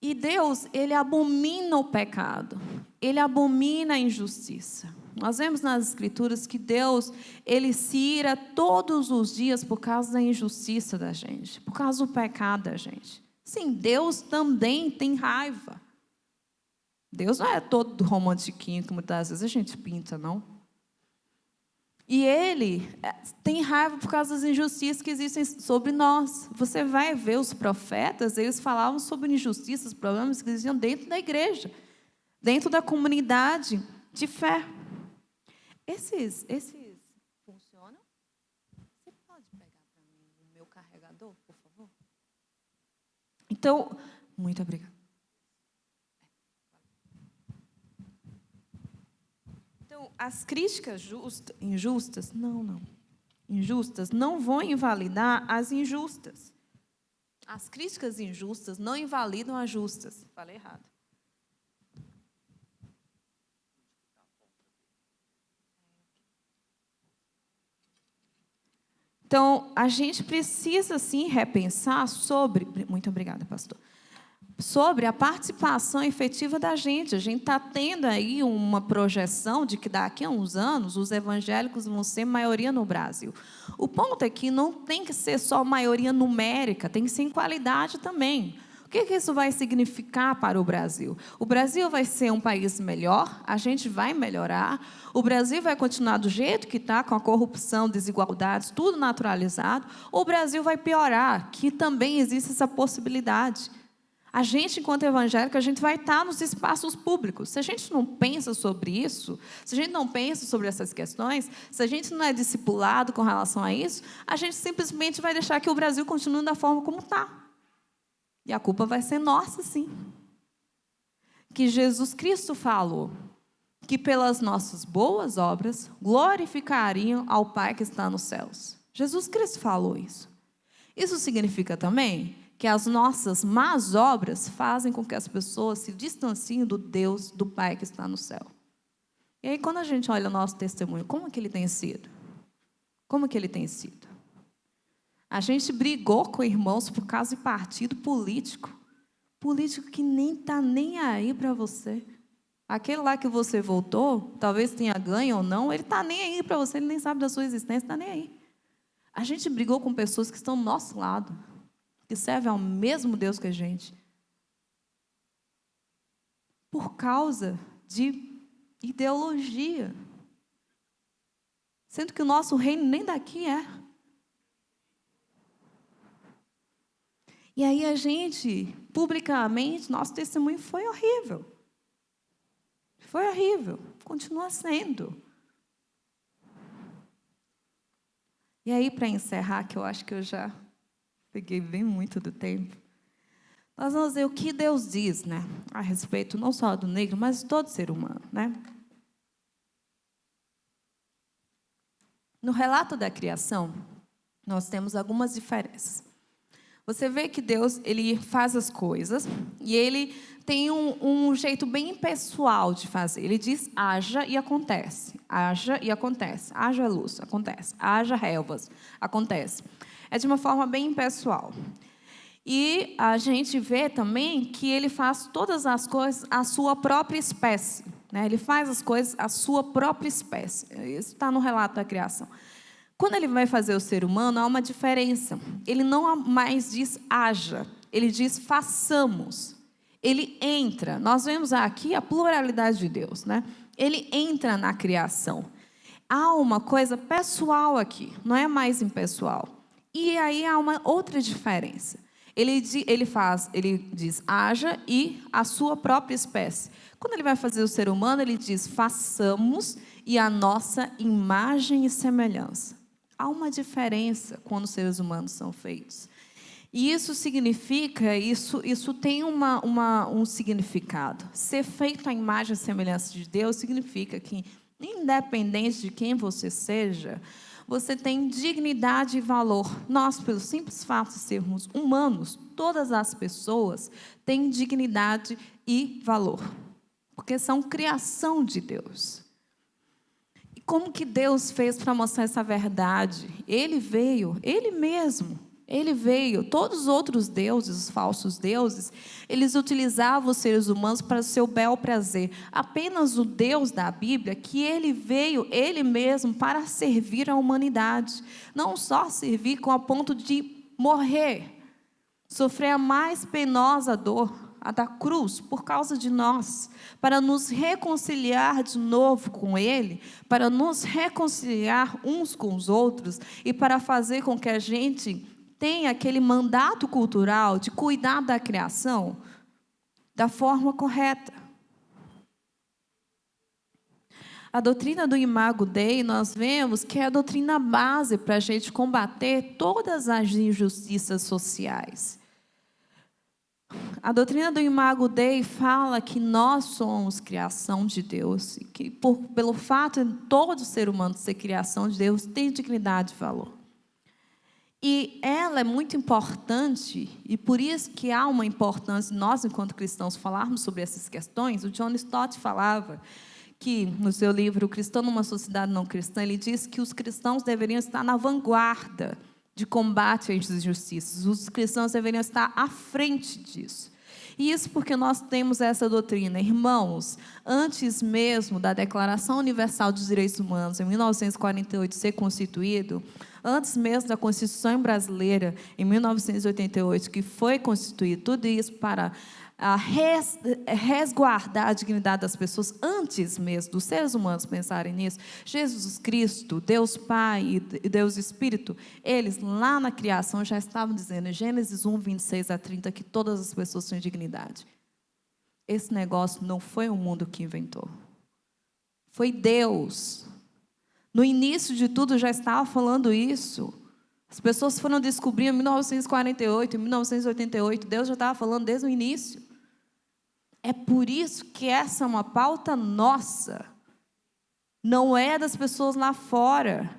S1: E Deus, Ele abomina o pecado. Ele abomina a injustiça. Nós vemos nas Escrituras que Deus, Ele se ira todos os dias por causa da injustiça da gente, por causa do pecado da gente. Sim, Deus também tem raiva. Deus não é todo romantiquinho, que muitas vezes a gente pinta, não. E Ele tem raiva por causa das injustiças que existem sobre nós. Você vai ver os profetas, eles falavam sobre injustiças, problemas que existiam dentro da igreja, dentro da comunidade de fé. Esses funcionam? Você pode pegar para mim o meu carregador, por favor? Então, muito obrigada. Então, as críticas injustas não vão invalidar as injustas. As críticas injustas não invalidam as justas. Falei errado. Então, a gente precisa, sim, repensar sobre... Muito obrigada, pastor. Sobre a participação efetiva da gente. A gente está tendo aí uma projeção de que daqui a uns anos os evangélicos vão ser maioria no Brasil. O ponto é que não tem que ser só maioria numérica, tem que ser em qualidade também. O que isso vai significar para o Brasil? O Brasil vai ser um país melhor, a gente vai melhorar, o Brasil vai continuar do jeito que está, com a corrupção, desigualdades, tudo naturalizado, ou o Brasil vai piorar, que também existe essa possibilidade. A gente, enquanto evangélico, a gente vai estar nos espaços públicos. Se a gente não pensa sobre isso, se a gente não pensa sobre essas questões, se a gente não é discipulado com relação a isso, a gente simplesmente vai deixar que o Brasil continue da forma como está. E a culpa vai ser nossa, sim. Que Jesus Cristo falou que pelas nossas boas obras glorificariam ao Pai que está nos céus. Jesus Cristo falou isso. Isso significa também que as nossas más obras fazem com que as pessoas se distanciem do Deus, do Pai que está no céu. E aí, quando a gente olha o nosso testemunho, como que ele tem sido? Como que ele tem sido? A gente brigou com irmãos por causa de partido político. Político que nem está nem aí para você. Aquele lá que você votou, talvez tenha ganho ou não, ele está nem aí para você, ele nem sabe da sua existência, está nem aí. A gente brigou com pessoas que estão do nosso lado, que servem ao mesmo Deus que a gente, por causa de ideologia. Sendo que o nosso reino nem daqui é. E aí a gente, publicamente, nosso testemunho foi horrível. Foi horrível. Continua sendo. E aí, para encerrar, que eu acho que eu já peguei bem muito do tempo, nós vamos ver o que Deus diz, né, a respeito não só do negro, mas de todo ser humano, né? No relato da criação, nós temos algumas diferenças. Você vê que Deus, ele faz as coisas e ele tem um jeito bem pessoal de fazer. Ele diz, haja e acontece. Haja e acontece. Haja luz, acontece. Haja relvas, acontece. É de uma forma bem pessoal. E a gente vê também que ele faz todas as coisas à sua própria espécie, né? Ele faz as coisas à sua própria espécie. Isso está no relato da criação. Quando ele vai fazer o ser humano, há uma diferença. Ele não mais diz haja, ele diz façamos. Ele entra. Nós vemos aqui a pluralidade de Deus, né? Ele entra na criação. Há uma coisa pessoal aqui, não é mais impessoal. E aí há uma outra diferença. Ele diz haja e a sua própria espécie. Quando ele vai fazer o ser humano, ele diz façamos e a nossa imagem e semelhança. Há uma diferença quando os seres humanos são feitos. E isso significa, isso tem um significado. Ser feito à imagem e semelhança de Deus significa que, independente de quem você seja, você tem dignidade e valor. Nós, pelo simples fato de sermos humanos, todas as pessoas têm dignidade e valor, porque são criação de Deus. Como que Deus fez para mostrar essa verdade? Ele veio, Ele mesmo, Ele veio. Todos os outros deuses, os falsos deuses, eles utilizavam os seres humanos para o seu bel prazer. Apenas o Deus da Bíblia, que Ele veio, Ele mesmo, para servir a humanidade. Não só servir com a ponto de morrer, sofrer a mais penosa dor, a da cruz, por causa de nós, para nos reconciliar de novo com Ele, para nos reconciliar uns com os outros e para fazer com que a gente tenha aquele mandato cultural de cuidar da criação da forma correta. A doutrina do Imago Dei, nós vemos que é a doutrina base para a gente combater todas as injustiças sociais. A doutrina do Imago Dei fala que nós somos criação de Deus, e que pelo fato de todo ser humano ser criação de Deus, tem dignidade e valor. E ela é muito importante, e por isso que há uma importância nós, enquanto cristãos, falarmos sobre essas questões. O John Stott falava que, no seu livro O Cristão numa Sociedade Não Cristã, ele diz que os cristãos deveriam estar na vanguarda de combate às injustiças. Os cristãos deveriam estar à frente disso. E isso porque nós temos essa doutrina. Irmãos, antes mesmo da Declaração Universal dos Direitos Humanos, em 1948, ser constituído, antes mesmo da Constituição brasileira, em 1988, que foi constituído, tudo isso para resguardar a dignidade das pessoas, antes mesmo dos seres humanos pensarem nisso. Jesus Cristo, Deus Pai e Deus Espírito, eles lá na criação já estavam dizendo, em Gênesis 1, 26 a 30, que todas as pessoas têm dignidade. Esse negócio não foi o mundo que inventou, foi Deus. No início de tudo já estava falando isso. As pessoas foram descobrir em 1948, em 1988, Deus já estava falando desde o início. É por isso que essa é uma pauta nossa, não é das pessoas lá fora.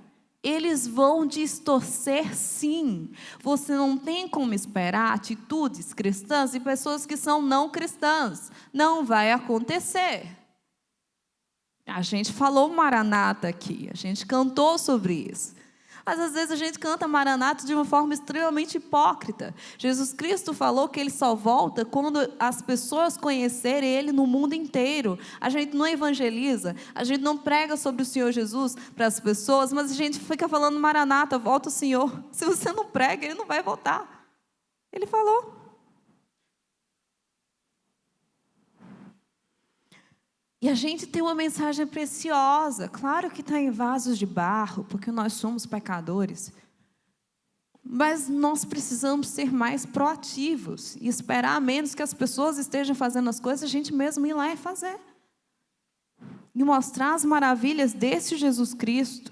S1: Eles vão distorcer, sim. Você não tem como esperar atitudes cristãs de pessoas que são não cristãs. Não vai acontecer. A gente falou Maranata aqui, a gente cantou sobre isso. Mas às vezes a gente canta Maranata de uma forma extremamente hipócrita. Jesus Cristo falou que Ele só volta quando as pessoas conhecerem Ele no mundo inteiro. A gente não evangeliza, a gente não prega sobre o Senhor Jesus para as pessoas, mas a gente fica falando Maranata, volta o Senhor. Se você não prega, Ele não vai voltar. Ele falou. E a gente tem uma mensagem preciosa, claro que está em vasos de barro, porque nós somos pecadores, mas nós precisamos ser mais proativos e esperar menos que as pessoas estejam fazendo as coisas, a gente mesmo ir lá e fazer. E mostrar as maravilhas desse Jesus Cristo.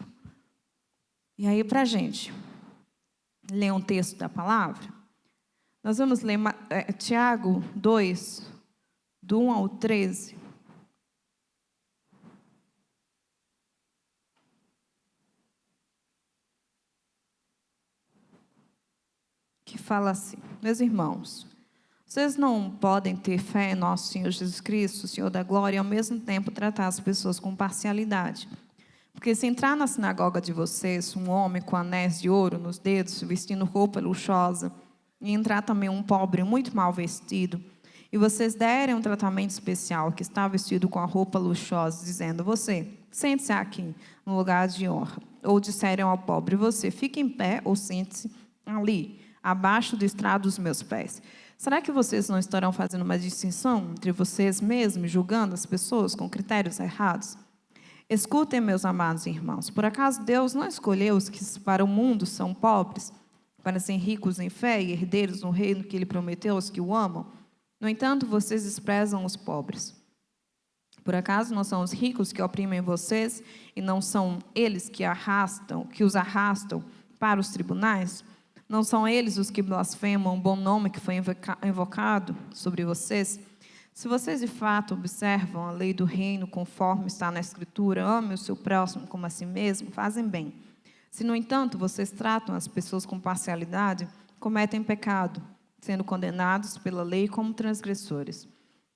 S1: E aí, para a gente ler um texto da palavra, nós vamos ler Tiago 2, do 1 ao 13. Que fala assim: meus irmãos, vocês não podem ter fé em nosso Senhor Jesus Cristo, Senhor da glória, e ao mesmo tempo tratar as pessoas com parcialidade. Porque se entrar na sinagoga de vocês um homem com anéis de ouro nos dedos, vestindo roupa luxuosa, e entrar também um pobre muito mal vestido, e vocês derem um tratamento especial que está vestido com a roupa luxuosa, dizendo, você, sente-se aqui, no lugar de honra, ou disserem ao pobre, você, fique em pé ou sente-se ali, abaixo do estrado dos meus pés. Será que vocês não estarão fazendo uma distinção entre vocês mesmos, julgando as pessoas com critérios errados? Escutem, meus amados irmãos, por acaso Deus não escolheu os que para o mundo são pobres, para serem ricos em fé e herdeiros no reino que Ele prometeu aos que o amam? No entanto, vocês desprezam os pobres. Por acaso não são os ricos que oprimem vocês e não são eles que os arrastam para os tribunais? Não são eles os que blasfemam o bom nome que foi invocado sobre vocês? Se vocês de fato observam a lei do reino conforme está na Escritura, ame o seu próximo como a si mesmo, fazem bem. Se, no entanto, vocês tratam as pessoas com parcialidade, cometem pecado, sendo condenados pela lei como transgressores.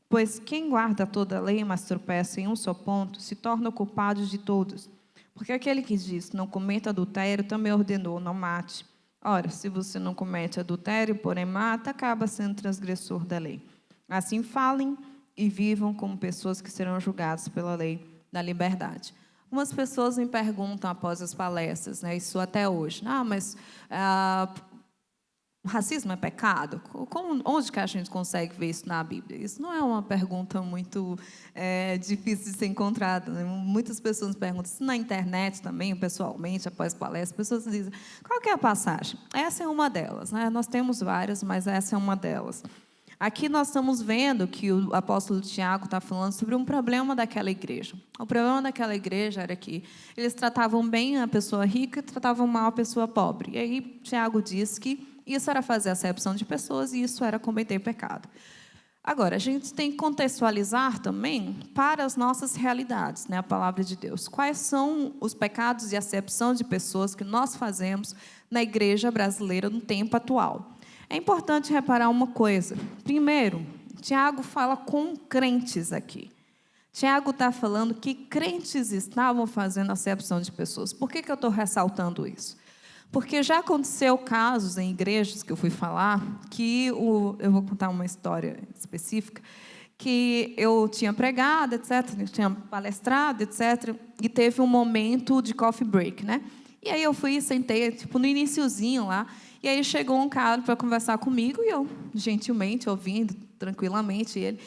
S1: Pois quem guarda toda a lei, mas tropeça em um só ponto, se torna culpado de todos. Porque aquele que diz, não cometa adultério, também ordenou, não mate. Ora, se você não comete adultério, porém mata, acaba sendo transgressor da lei. Assim falem e vivam como pessoas que serão julgadas pela lei da liberdade. Algumas pessoas me perguntam após as palestras, né, isso até hoje, mas o racismo é pecado? Onde que a gente consegue ver isso na Bíblia? Isso não é uma pergunta muito difícil de ser encontrada, né? Muitas pessoas me perguntam, isso na internet também, pessoalmente, após palestras, pessoas dizem, qual que é a passagem? Essa é uma delas, né? Nós temos várias, mas essa é uma delas. Aqui nós estamos vendo que o apóstolo Tiago está falando sobre um problema daquela igreja. O problema daquela igreja era que eles tratavam bem a pessoa rica e tratavam mal a pessoa pobre. E aí Tiago diz que isso era fazer acepção de pessoas e isso era cometer pecado. Agora, a gente tem que contextualizar também para as nossas realidades, né, a palavra de Deus. Quais são os pecados e acepção de pessoas que nós fazemos na igreja brasileira no tempo atual? É importante reparar uma coisa. Primeiro, Tiago fala com crentes aqui. Tiago está falando que crentes estavam fazendo acepção de pessoas. Por que eu estou ressaltando isso? Porque já aconteceu casos em igrejas que eu fui falar, que eu vou contar uma história específica, que eu tinha pregado, etc., eu tinha palestrado, etc., e teve um momento de coffee break, né? E aí eu fui e sentei, tipo, no iniciozinho lá, e aí chegou um cara para conversar comigo, e eu, gentilmente, ouvindo, tranquilamente, ele...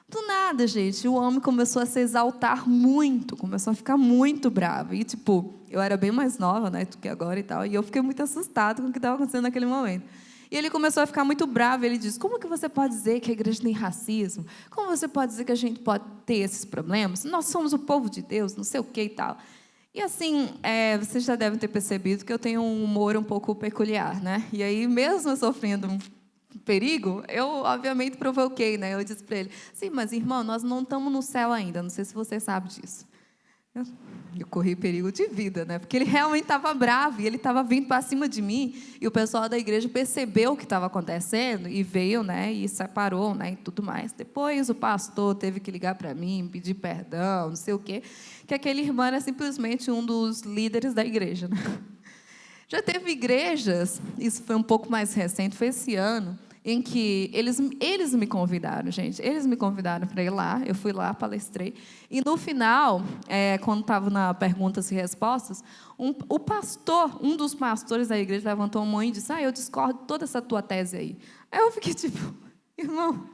S1: Do nada, gente, o homem começou a se exaltar muito, começou a ficar muito bravo. E, tipo, eu era bem mais nova, né, do que agora e tal, e eu fiquei muito assustada com o que estava acontecendo naquele momento. E ele começou a ficar muito bravo, ele disse, como que você pode dizer que a igreja tem racismo? Como você pode dizer que a gente pode ter esses problemas? Nós somos o povo de Deus, não sei o que e tal. E, assim, vocês já devem ter percebido que eu tenho um humor um pouco peculiar, né? E aí, mesmo eu sofrendo perigo, eu obviamente provoquei, né? Eu disse para ele, sim, mas irmão, nós não estamos no céu ainda, não sei se você sabe disso. Eu corri perigo de vida, né? Porque ele realmente estava bravo, e ele estava vindo para cima de mim, e o pessoal da igreja percebeu o que estava acontecendo, e veio, né? E separou, né? E tudo mais. Depois o pastor teve que ligar para mim, pedir perdão, não sei o quê, que aquele irmão era simplesmente um dos líderes da igreja, né? Já teve igrejas, isso foi um pouco mais recente, foi esse ano, em que eles me convidaram, gente. Eles me convidaram para ir lá, eu fui lá, palestrei. E no final, quando estava na perguntas e respostas, o pastor, um dos pastores da igreja, levantou a mão e disse, eu discordo de toda essa tua tese aí. Aí eu fiquei tipo, irmão...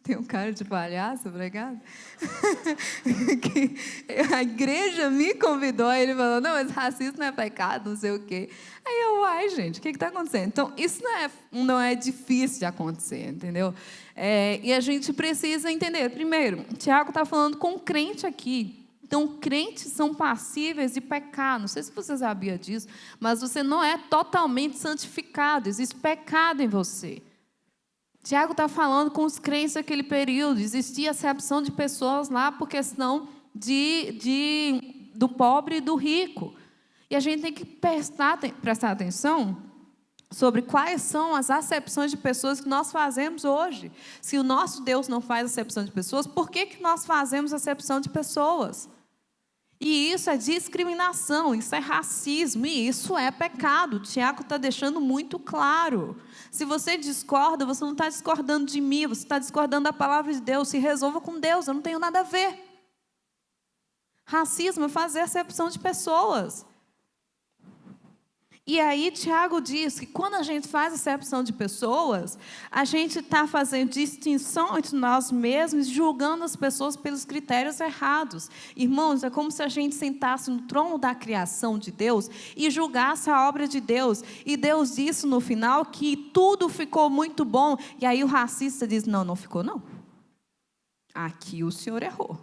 S1: Tem um cara de palhaço, obrigado. A igreja me convidou, aí ele falou, não, mas racismo não é pecado, não sei o quê. Aí eu, gente, o que está acontecendo? Então, isso não é difícil de acontecer, entendeu? E a gente precisa entender. Primeiro, Tiago está falando com crente aqui. Então, crentes são passíveis de pecar. Não sei se você sabia disso, mas você não é totalmente santificado. Existe pecado em você. Tiago está falando com os crentes daquele período. Existia acepção de pessoas lá por questão do pobre e do rico. E a gente tem que prestar atenção sobre quais são as acepções de pessoas que nós fazemos hoje. Se o nosso Deus não faz acepção de pessoas, por que nós fazemos acepção de pessoas? E isso é discriminação, isso é racismo, e isso é pecado. O Tiago está deixando muito claro. Se você discorda, você não está discordando de mim, você está discordando da palavra de Deus. Se resolva com Deus, eu não tenho nada a ver. Racismo é fazer acepção de pessoas. E aí, Tiago diz que quando a gente faz acepção de pessoas, a gente está fazendo distinção entre nós mesmos, julgando as pessoas pelos critérios errados. Irmãos, é como se a gente sentasse no trono da criação de Deus e julgasse a obra de Deus. E Deus disse no final que tudo ficou muito bom. E aí o racista diz, não ficou não. Aqui o senhor errou.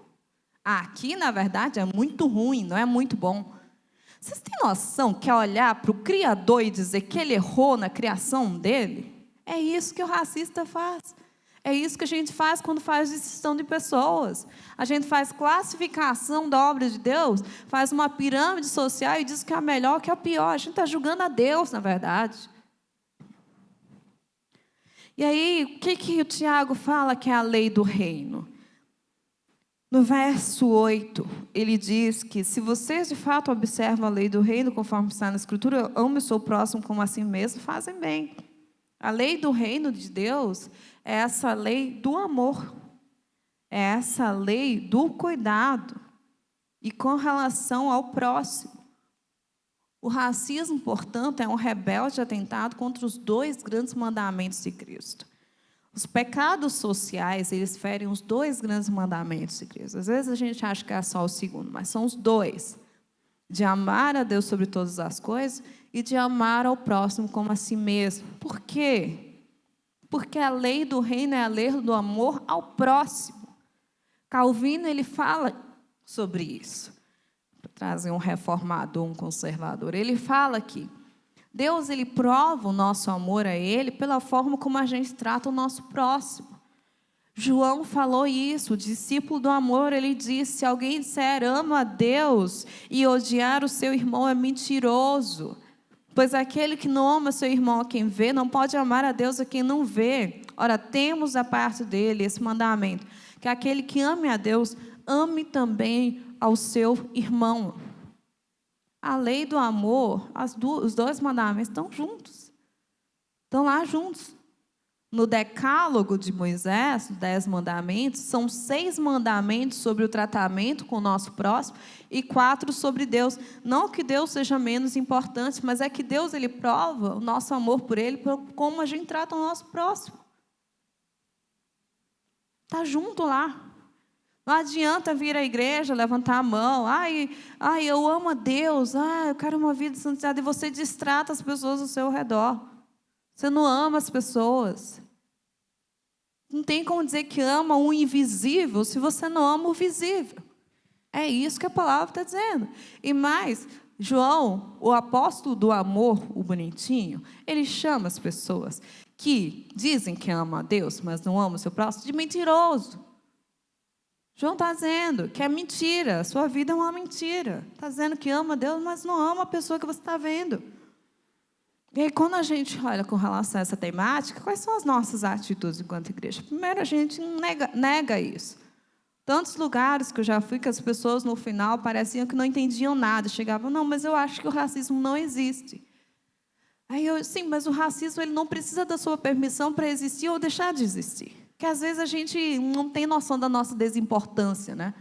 S1: Aqui, na verdade, é muito ruim, não é muito bom. Vocês têm noção que é olhar para o Criador e dizer que ele errou na criação dele? É isso que o racista faz. É isso que a gente faz quando faz distinção de pessoas. A gente faz classificação da obra de Deus, faz uma pirâmide social e diz que é a melhor, que é a pior. A gente está julgando a Deus, na verdade. E aí, o que o Tiago fala que é a lei do reino? No verso 8, ele diz que se vocês de fato observam a lei do reino, conforme está na Escritura, ame o seu próximo como a si mesmo, fazem bem. A lei do reino de Deus é essa lei do amor, é essa lei do cuidado e com relação ao próximo. O racismo, portanto, é um rebelde atentado contra os dois grandes mandamentos de Cristo. Os pecados sociais, eles ferem os dois grandes mandamentos de Cristo. Às vezes a gente acha que é só o segundo, mas são os dois. De amar a Deus sobre todas as coisas e de amar ao próximo como a si mesmo. Por quê? Porque a lei do reino é a lei do amor ao próximo. Calvino, ele fala sobre isso. Para trazer um reformador, um conservador. Ele fala que Deus, ele prova o nosso amor a Ele pela forma como a gente trata o nosso próximo. João falou isso, o discípulo do amor, ele disse: se alguém disser ama a Deus e odiar o seu irmão é mentiroso. Pois aquele que não ama seu irmão a quem vê, não pode amar a Deus a quem não vê. Ora, temos da parte dele esse mandamento, que aquele que ame a Deus, ame também ao seu irmão. A lei do amor, os dois mandamentos estão juntos. Estão lá juntos. No decálogo de Moisés, 10 mandamentos, são 6 mandamentos sobre o tratamento com o nosso próximo e 4 sobre Deus. Não que Deus seja menos importante, mas é que Deus, ele prova o nosso amor por ele, por como a gente trata o nosso próximo. Está junto lá. Não adianta vir à igreja, levantar a mão. Ai, eu amo a Deus. Eu quero uma vida santificada. E você distrata as pessoas ao seu redor. Você não ama as pessoas. Não tem como dizer que ama o invisível se você não ama o visível. É isso que a palavra está dizendo. E mais, João, o apóstolo do amor, o bonitinho, ele chama as pessoas que dizem que amam a Deus, mas não amam o seu próximo, de mentiroso. João está dizendo que é mentira, a sua vida é uma mentira. Está dizendo que ama a Deus, mas não ama a pessoa que você está vendo. E aí, quando a gente olha com relação a essa temática, quais são as nossas atitudes enquanto igreja? Primeiro, a gente nega isso. Tantos lugares que eu já fui que as pessoas, no final, pareciam que não entendiam nada. Chegavam, não, mas eu acho que o racismo não existe. Aí sim, mas o racismo ele não precisa da sua permissão para existir ou deixar de existir. Porque, às vezes, a gente não tem noção da nossa desimportância, né?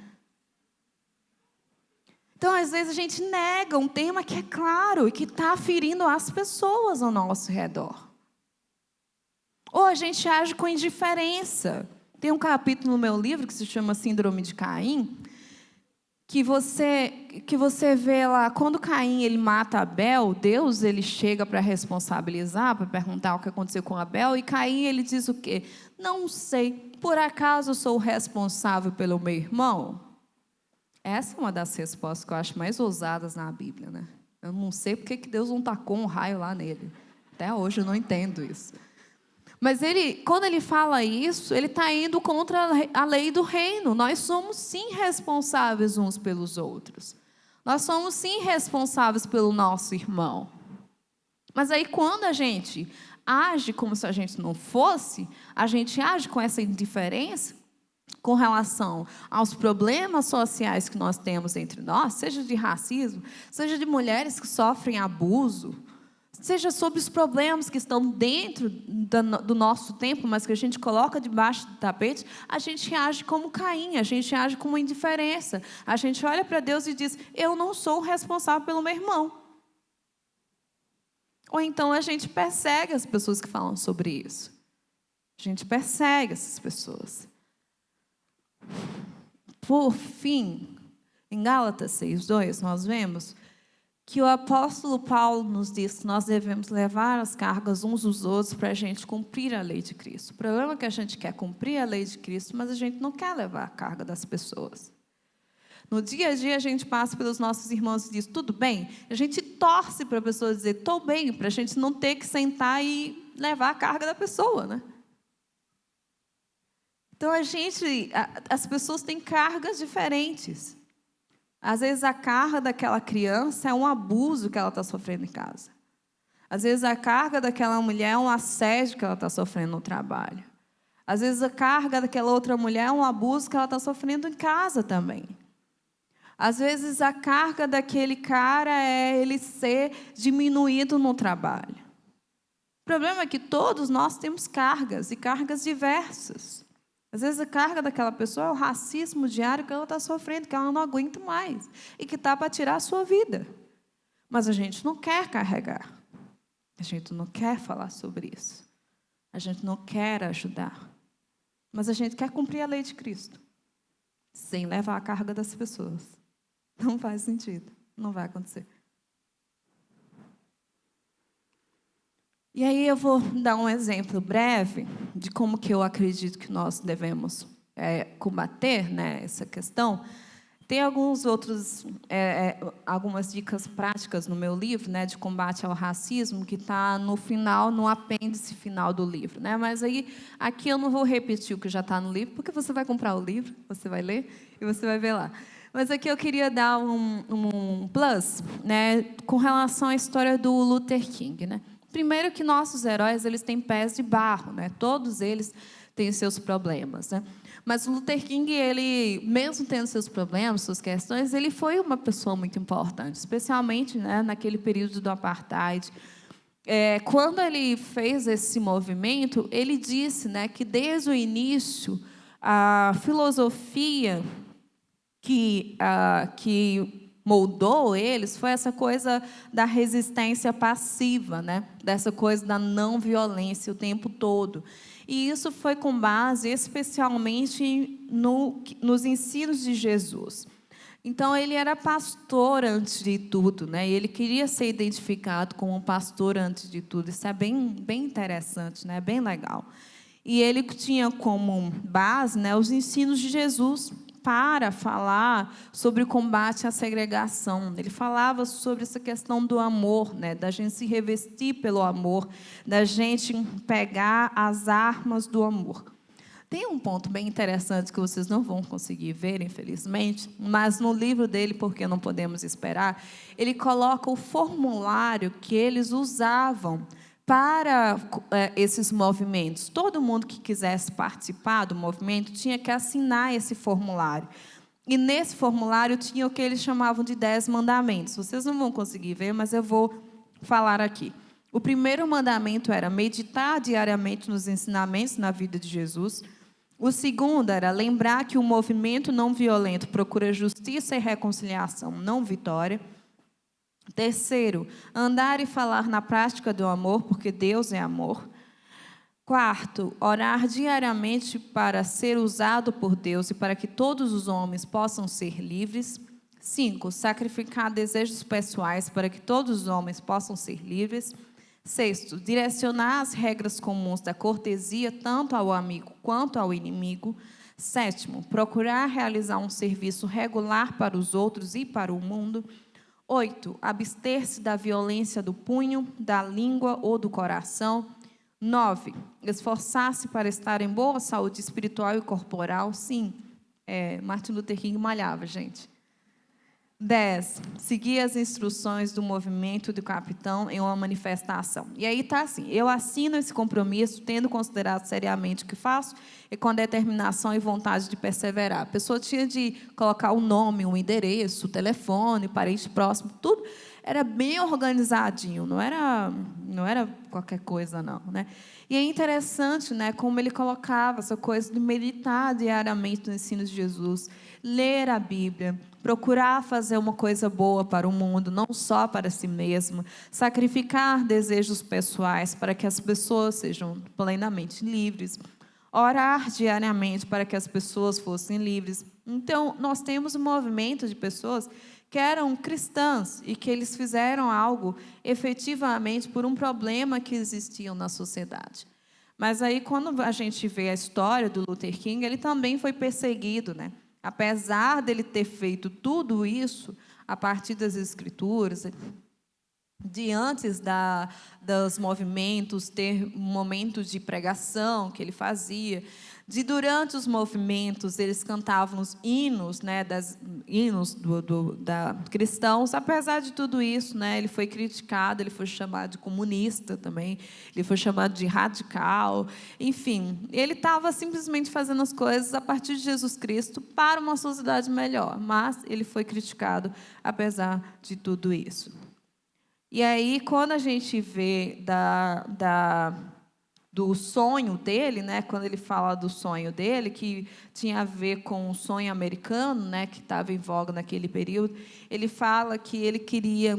S1: Então, às vezes, a gente nega um tema que é claro e que está ferindo as pessoas ao nosso redor. Ou a gente age com indiferença. Tem um capítulo no meu livro que se chama Síndrome de Caim, que você vê lá, quando Caim ele mata Abel, Deus ele chega para responsabilizar, para perguntar o que aconteceu com Abel, e Caim ele diz o quê? Não sei, por acaso eu sou o responsável pelo meu irmão? Essa é uma das respostas que eu acho mais ousadas na Bíblia, né? Eu não sei porque que Deus não tacou um raio lá nele. Até hoje eu não entendo isso. Mas quando ele fala isso, ele está indo contra a lei do reino. Nós somos sim responsáveis uns pelos outros. Nós somos sim responsáveis pelo nosso irmão. Mas aí quando a gente age como se a gente não fosse, a gente age com essa indiferença, com relação aos problemas sociais que nós temos entre nós, seja de racismo, seja de mulheres que sofrem abuso, seja sobre os problemas que estão dentro do nosso tempo, mas que a gente coloca debaixo do tapete, a gente age como Caim, a gente age com indiferença. A gente olha para Deus e diz, eu não sou o responsável pelo meu irmão. Ou então a gente persegue as pessoas que falam sobre isso. A gente persegue essas pessoas. Por fim, em Gálatas 6:2, nós vemos que o apóstolo Paulo nos diz que nós devemos levar as cargas uns dos outros para a gente cumprir a lei de Cristo. O problema é que a gente quer cumprir a lei de Cristo, mas a gente não quer levar a carga das pessoas. No dia a dia, a gente passa pelos nossos irmãos e diz, tudo bem? A gente torce para a pessoa dizer, estou bem, para a gente não ter que sentar e levar a carga da pessoa, né? Então, as pessoas têm cargas diferentes. Às vezes, a carga daquela criança é um abuso que ela está sofrendo em casa. Às vezes, a carga daquela mulher é um assédio que ela está sofrendo no trabalho. Às vezes, a carga daquela outra mulher é um abuso que ela está sofrendo em casa também. Às vezes, a carga daquele cara é ele ser diminuído no trabalho. O problema é que todos nós temos cargas, e cargas diversas. Às vezes a carga daquela pessoa é o racismo diário que ela está sofrendo, que ela não aguenta mais, e que está para tirar a sua vida. Mas a gente não quer carregar. A gente não quer falar sobre isso. A gente não quer ajudar. Mas a gente quer cumprir a lei de Cristo, sem levar a carga das pessoas. Não faz sentido. Não vai acontecer. E aí eu vou dar um exemplo breve de como que eu acredito que nós devemos combater, né, essa questão, Tem algumas dicas práticas no meu livro, né, de combate ao racismo, que está no final, no apêndice final do livro, né? Mas aí, aqui eu não vou repetir o que já está no livro, porque você vai comprar o livro, você vai ler e você vai ver lá. Mas aqui eu queria dar um plus, né, com relação à história do Luther King, né? Primeiro que nossos heróis, eles têm pés de barro, né? Todos eles têm seus problemas, né? Mas o Luther King, ele, mesmo tendo seus problemas, suas questões, ele foi uma pessoa muito importante, especialmente, né, naquele período do apartheid. Quando ele fez esse movimento, ele disse, né, que desde o início a filosofia que moldou eles foi essa coisa da resistência passiva, né? Dessa coisa da não violência o tempo todo. E isso foi com base especialmente nos ensinos de Jesus. Então, ele era pastor antes de tudo, né? E ele queria ser identificado como um pastor antes de tudo. Isso é bem, bem interessante, né? Bem legal. E ele tinha como base, né, os ensinos de Jesus para falar sobre o combate à segregação. Ele falava sobre essa questão do amor, né, da gente se revestir pelo amor, da gente pegar as armas do amor. Tem um ponto bem interessante que vocês não vão conseguir ver, infelizmente, mas no livro dele, Porque Não Podemos Esperar, ele coloca o formulário que eles usavam para esses movimentos. Todo mundo que quisesse participar do movimento tinha que assinar esse formulário. E nesse formulário tinha o que eles chamavam de 10 mandamentos. Vocês não vão conseguir ver, mas eu vou falar aqui. O primeiro mandamento era meditar diariamente nos ensinamentos na vida de Jesus. O segundo era lembrar que o movimento não violento procura justiça e reconciliação, não vitória. Terceiro, andar e falar na prática do amor, porque Deus é amor. Quarto, orar diariamente para ser usado por Deus e para que todos os homens possam ser livres. 5, sacrificar desejos pessoais para que todos os homens possam ser livres. Sexto, direcionar as regras comuns da cortesia tanto ao amigo quanto ao inimigo. Sétimo, procurar realizar um serviço regular para os outros e para o mundo. 8, abster-se da violência do punho, da língua ou do coração. 9, esforçar-se para estar em boa saúde espiritual e corporal. Sim, Martin Luther King malhava, gente. 10, seguir as instruções do movimento do capitão em uma manifestação. E aí está assim, eu assino esse compromisso, tendo considerado seriamente o que faço e com determinação e vontade de perseverar. A pessoa tinha de colocar o nome, o endereço, o telefone, parente próximo, tudo era bem organizadinho, não era qualquer coisa, não, né? E é interessante, né, como ele colocava essa coisa de meditar diariamente no ensino de Jesus, ler a Bíblia, procurar fazer uma coisa boa para o mundo, não só para si mesmo, sacrificar desejos pessoais para que as pessoas sejam plenamente livres, orar diariamente para que as pessoas fossem livres. Então, nós temos um movimento de pessoas que eram cristãs e que eles fizeram algo efetivamente por um problema que existia na sociedade. Mas aí, quando a gente vê a história do Luther King, ele também foi perseguido, né? Apesar dele ter feito tudo isso, a partir das Escrituras, de antes dos movimentos, ter momentos de pregação que ele fazia, de durante os movimentos eles cantavam os hinos, né, hinos cristãos. Apesar de tudo isso, né, ele foi criticado, ele foi chamado de comunista também, ele foi chamado de radical, enfim, ele estava simplesmente fazendo as coisas a partir de Jesus Cristo para uma sociedade melhor, mas ele foi criticado apesar de tudo isso. E aí, quando a gente vê do sonho dele, né, quando ele fala do sonho dele, que tinha a ver com o sonho americano, né, que estava em voga naquele período, ele fala que ele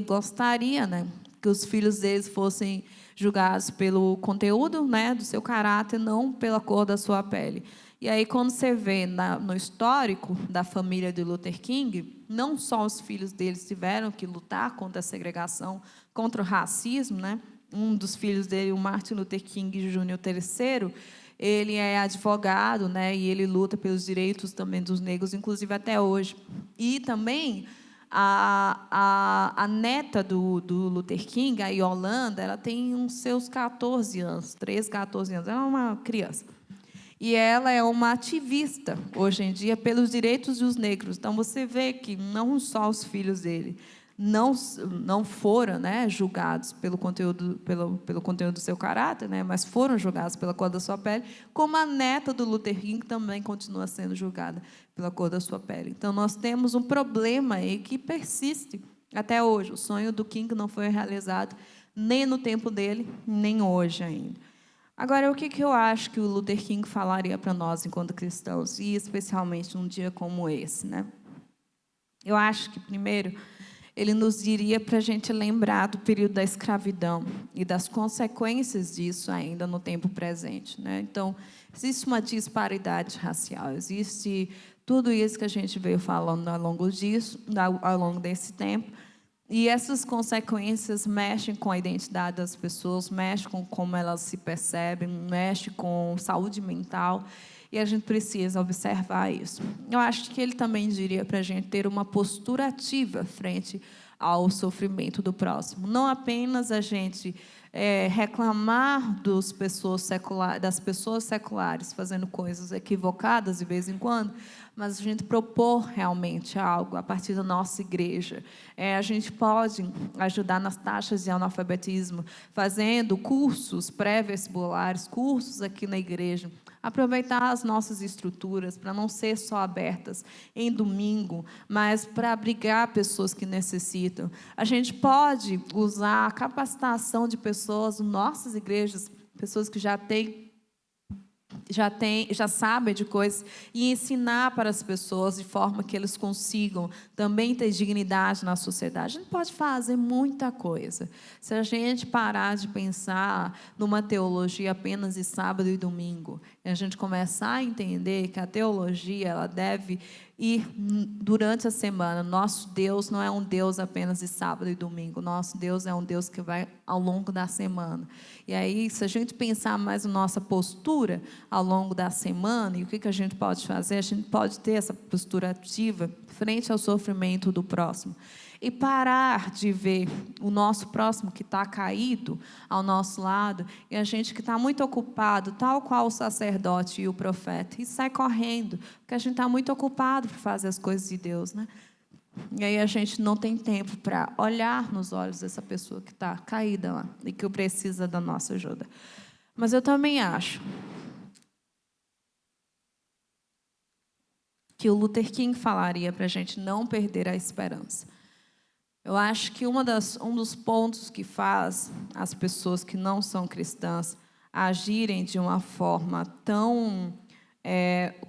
S1: gostaria, né, que os filhos deles fossem julgados pelo conteúdo, né, do seu caráter, não pela cor da sua pele. E aí, quando você vê no histórico da família de Luther King, não só os filhos deles tiveram que lutar contra a segregação, contra o racismo, né? Um dos filhos dele, o Martin Luther King Jr. III, Ele é advogado, né, e ele luta pelos direitos também dos negros, inclusive até hoje. E também a neta do Luther King, a Yolanda, ela tem uns seus 14 anos, 13, 14 anos, ela é uma criança. E ela é uma ativista, hoje em dia, pelos direitos dos negros. Então, você vê que não só os filhos dele não foram, né, julgados pelo conteúdo do seu caráter, né, mas foram julgados pela cor da sua pele, como a neta do Luther King também continua sendo julgada pela cor da sua pele. Então, nós temos um problema aí que persiste até hoje. O sonho do King não foi realizado nem no tempo dele, nem hoje ainda. Agora, o que eu acho que o Luther King falaria para nós, enquanto cristãos, e especialmente num dia como esse, né? Eu acho que, primeiro, ele nos diria para a gente lembrar do período da escravidão e das consequências disso ainda no tempo presente, né? Então, existe uma disparidade racial, existe tudo isso que a gente veio falando ao longo desse tempo, e essas consequências mexem com a identidade das pessoas, mexem com como elas se percebem, mexem com saúde mental, e a gente precisa observar isso. Eu acho que ele também diria para a gente ter uma postura ativa frente ao sofrimento do próximo. Não apenas a gente reclamar das pessoas seculares fazendo coisas equivocadas de vez em quando, mas a gente propor realmente algo a partir da nossa igreja. A gente pode ajudar nas taxas de analfabetismo, fazendo cursos pré-vestibulares, cursos aqui na igreja, aproveitar as nossas estruturas para não ser só abertas em domingo, mas para abrigar pessoas que necessitam. A gente pode usar a capacitação de pessoas nas nossas igrejas, pessoas que já sabem de coisas, e ensinar para as pessoas de forma que eles consigam também ter dignidade na sociedade. A gente pode fazer muita coisa. Se a gente parar de pensar numa teologia apenas de sábado e domingo, e a gente começar a entender que a teologia ela deve ir durante a semana. Nosso Deus não é um Deus apenas de sábado e domingo. Nosso Deus é um Deus que vai ao longo da semana. E aí, se a gente pensar mais na nossa postura ao longo da semana, e o que a gente pode fazer? A gente pode ter essa postura ativa frente ao sofrimento do próximo. E parar de ver o nosso próximo que está caído ao nosso lado, e a gente que está muito ocupado, tal qual o sacerdote e o profeta, e sai correndo, porque a gente está muito ocupado por fazer as coisas de Deus, né? E aí a gente não tem tempo para olhar nos olhos dessa pessoa que está caída lá e que precisa da nossa ajuda. Mas eu também acho que o Luther King falaria para a gente não perder a esperança. Eu acho que um dos pontos que faz as pessoas que não são cristãs agirem de uma forma tão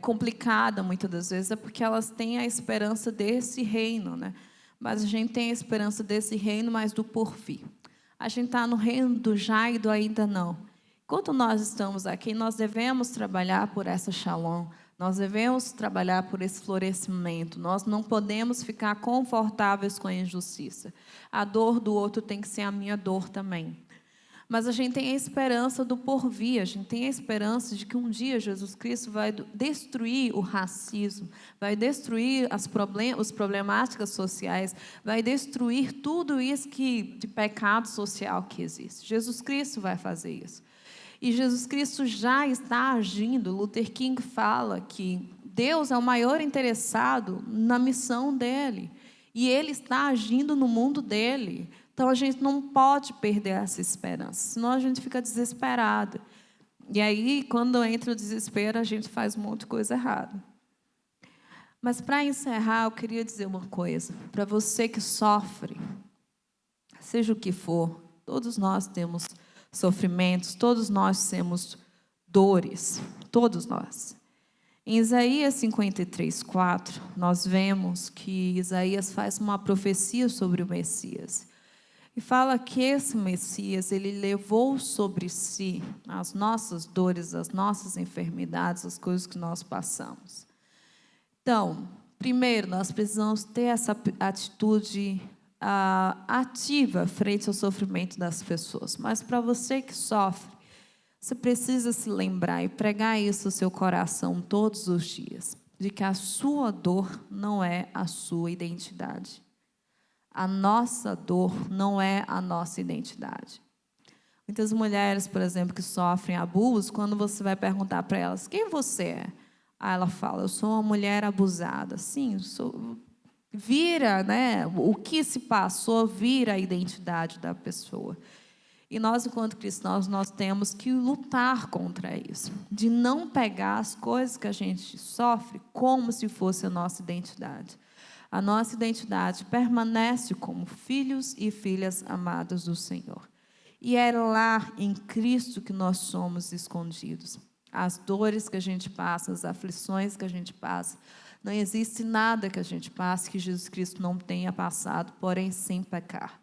S1: complicada, muitas das vezes, é porque elas têm a esperança desse reino, né? Mas a gente tem a esperança desse reino, mas do porvir. A gente está no reino do já e do ainda não. Enquanto nós estamos aqui, nós devemos trabalhar por essa shalom, nós devemos trabalhar por esse florescimento. Nós não podemos ficar confortáveis com a injustiça. A dor do outro tem que ser a minha dor também. Mas a gente tem a esperança do porvir, a gente tem a esperança de que um dia Jesus Cristo vai destruir o racismo, vai destruir as problemáticas sociais, vai destruir tudo isso de pecado social que existe. Jesus Cristo vai fazer isso. E Jesus Cristo já está agindo. Luther King fala que Deus é o maior interessado na missão dele. E ele está agindo no mundo dele. Então, a gente não pode perder essa esperança, senão a gente fica desesperado. E aí, quando entra o desespero, a gente faz um monte de coisa errada. Mas, para encerrar, eu queria dizer uma coisa. Para você que sofre, seja o que for, todos nós temos sofrimentos, todos nós temos dores, todos nós. Em Isaías 53:4, nós vemos que Isaías faz uma profecia sobre o Messias. E fala que esse Messias, ele levou sobre si as nossas dores, as nossas enfermidades, as coisas que nós passamos. Então, primeiro, nós precisamos ter essa atitude ativa frente ao sofrimento das pessoas. Mas para você que sofre, Você precisa se lembrar e pregar isso no seu coração todos os dias, de que a sua dor não é a sua identidade. A nossa dor não é a nossa identidade. Muitas mulheres, por exemplo, que sofrem abuso, quando você vai perguntar para elas, quem você é? Aí ela fala, eu sou uma mulher abusada. Sim, vira, né? O que se passou vira a identidade da pessoa. E nós, enquanto cristãos, nós temos que lutar contra isso, de não pegar as coisas que a gente sofre como se fosse a nossa identidade. A nossa identidade permanece como filhos e filhas amados do Senhor. E é lá em Cristo que nós somos escondidos. As dores que a gente passa, as aflições que a gente passa, não existe nada que a gente passe que Jesus Cristo não tenha passado, porém sem pecar.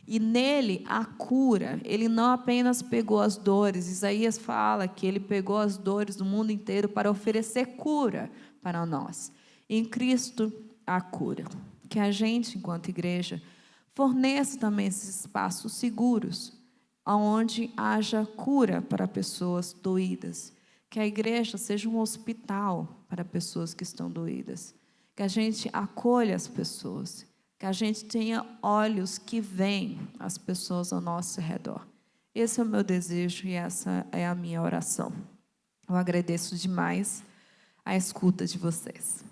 S1: E nele a cura, ele não apenas pegou as dores, Isaías fala que ele pegou as dores do mundo inteiro para oferecer cura para nós. Em Cristo, a cura. Que a gente, enquanto igreja, forneça também esses espaços seguros, onde haja cura para pessoas doídas. Que a igreja seja um hospital para pessoas que estão doídas. Que a gente acolha as pessoas. Que a gente tenha olhos que veem as pessoas ao nosso redor. Esse é o meu desejo e essa é a minha oração. Eu agradeço demais a escuta de vocês.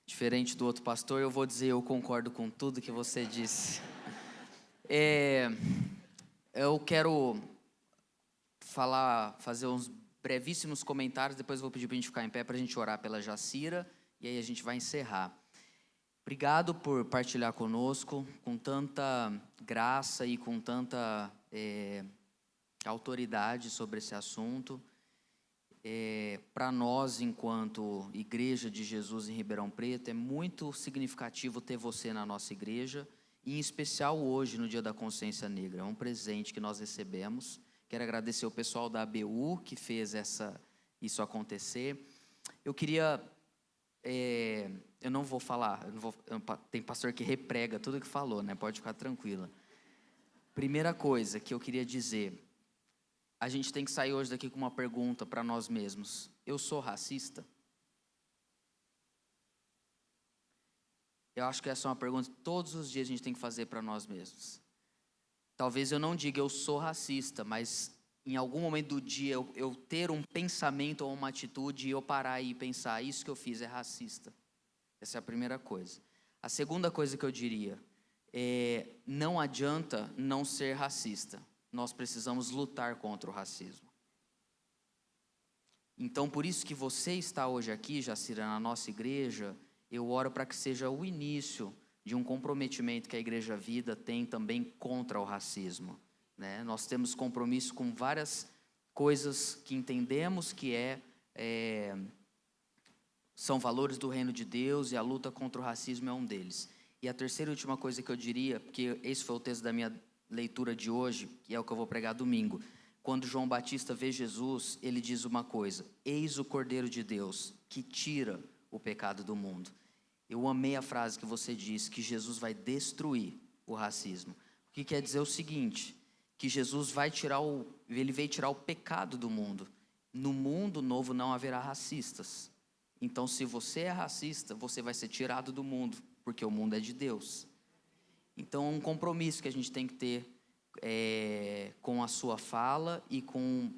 S2: Diferente do outro pastor, eu vou dizer, eu concordo com tudo que você disse. Eu quero fazer uns brevíssimos comentários, depois eu vou pedir para a gente ficar em pé para a gente orar pela Jacira, e aí a gente vai encerrar. Obrigado por partilhar conosco, com tanta graça e com tanta autoridade sobre esse assunto. Para nós, enquanto Igreja de Jesus em Ribeirão Preto, é muito significativo ter você na nossa igreja, e em especial hoje, no Dia da Consciência Negra. É um presente que nós recebemos. Quero agradecer o pessoal da ABU que fez isso acontecer. Eu queria... eu não vou falar, tem pastor que reprega tudo que falou, né? Pode ficar tranquila. Primeira coisa que eu queria dizer... A gente tem que sair hoje daqui com uma pergunta para nós mesmos. Eu sou racista? Eu acho que essa é uma pergunta que todos os dias a gente tem que fazer para nós mesmos. Talvez eu não diga eu sou racista, mas em algum momento do dia eu ter um pensamento ou uma atitude e eu parar e pensar, isso que eu fiz é racista. Essa é a primeira coisa. A segunda coisa que eu diria não adianta não ser racista. Nós precisamos lutar contra o racismo. Então, por isso que você está hoje aqui, Jacira, na nossa igreja, eu oro para que seja o início de um comprometimento que a Igreja Vida tem também contra o racismo, né? Nós temos compromisso com várias coisas que entendemos que são valores do reino de Deus, e a luta contra o racismo é um deles. E a terceira e última coisa que eu diria, porque esse foi o texto da minha leitura de hoje, que é o que eu vou pregar domingo. Quando João Batista vê Jesus, ele diz uma coisa: eis o Cordeiro de Deus que tira o pecado do mundo. Eu amei a frase que você disse, que Jesus vai destruir o racismo. O que quer dizer o seguinte, que Jesus ele veio tirar o pecado do mundo. No mundo novo não haverá racistas. Então, se você é racista, você vai ser tirado do mundo, porque o mundo é de Deus. Então, é um compromisso que a gente tem que ter com a sua fala e com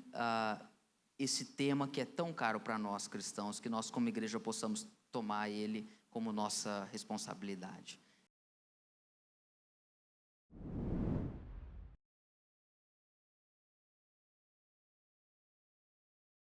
S2: esse tema que é tão caro para nós cristãos, que nós como igreja possamos tomar ele como nossa responsabilidade.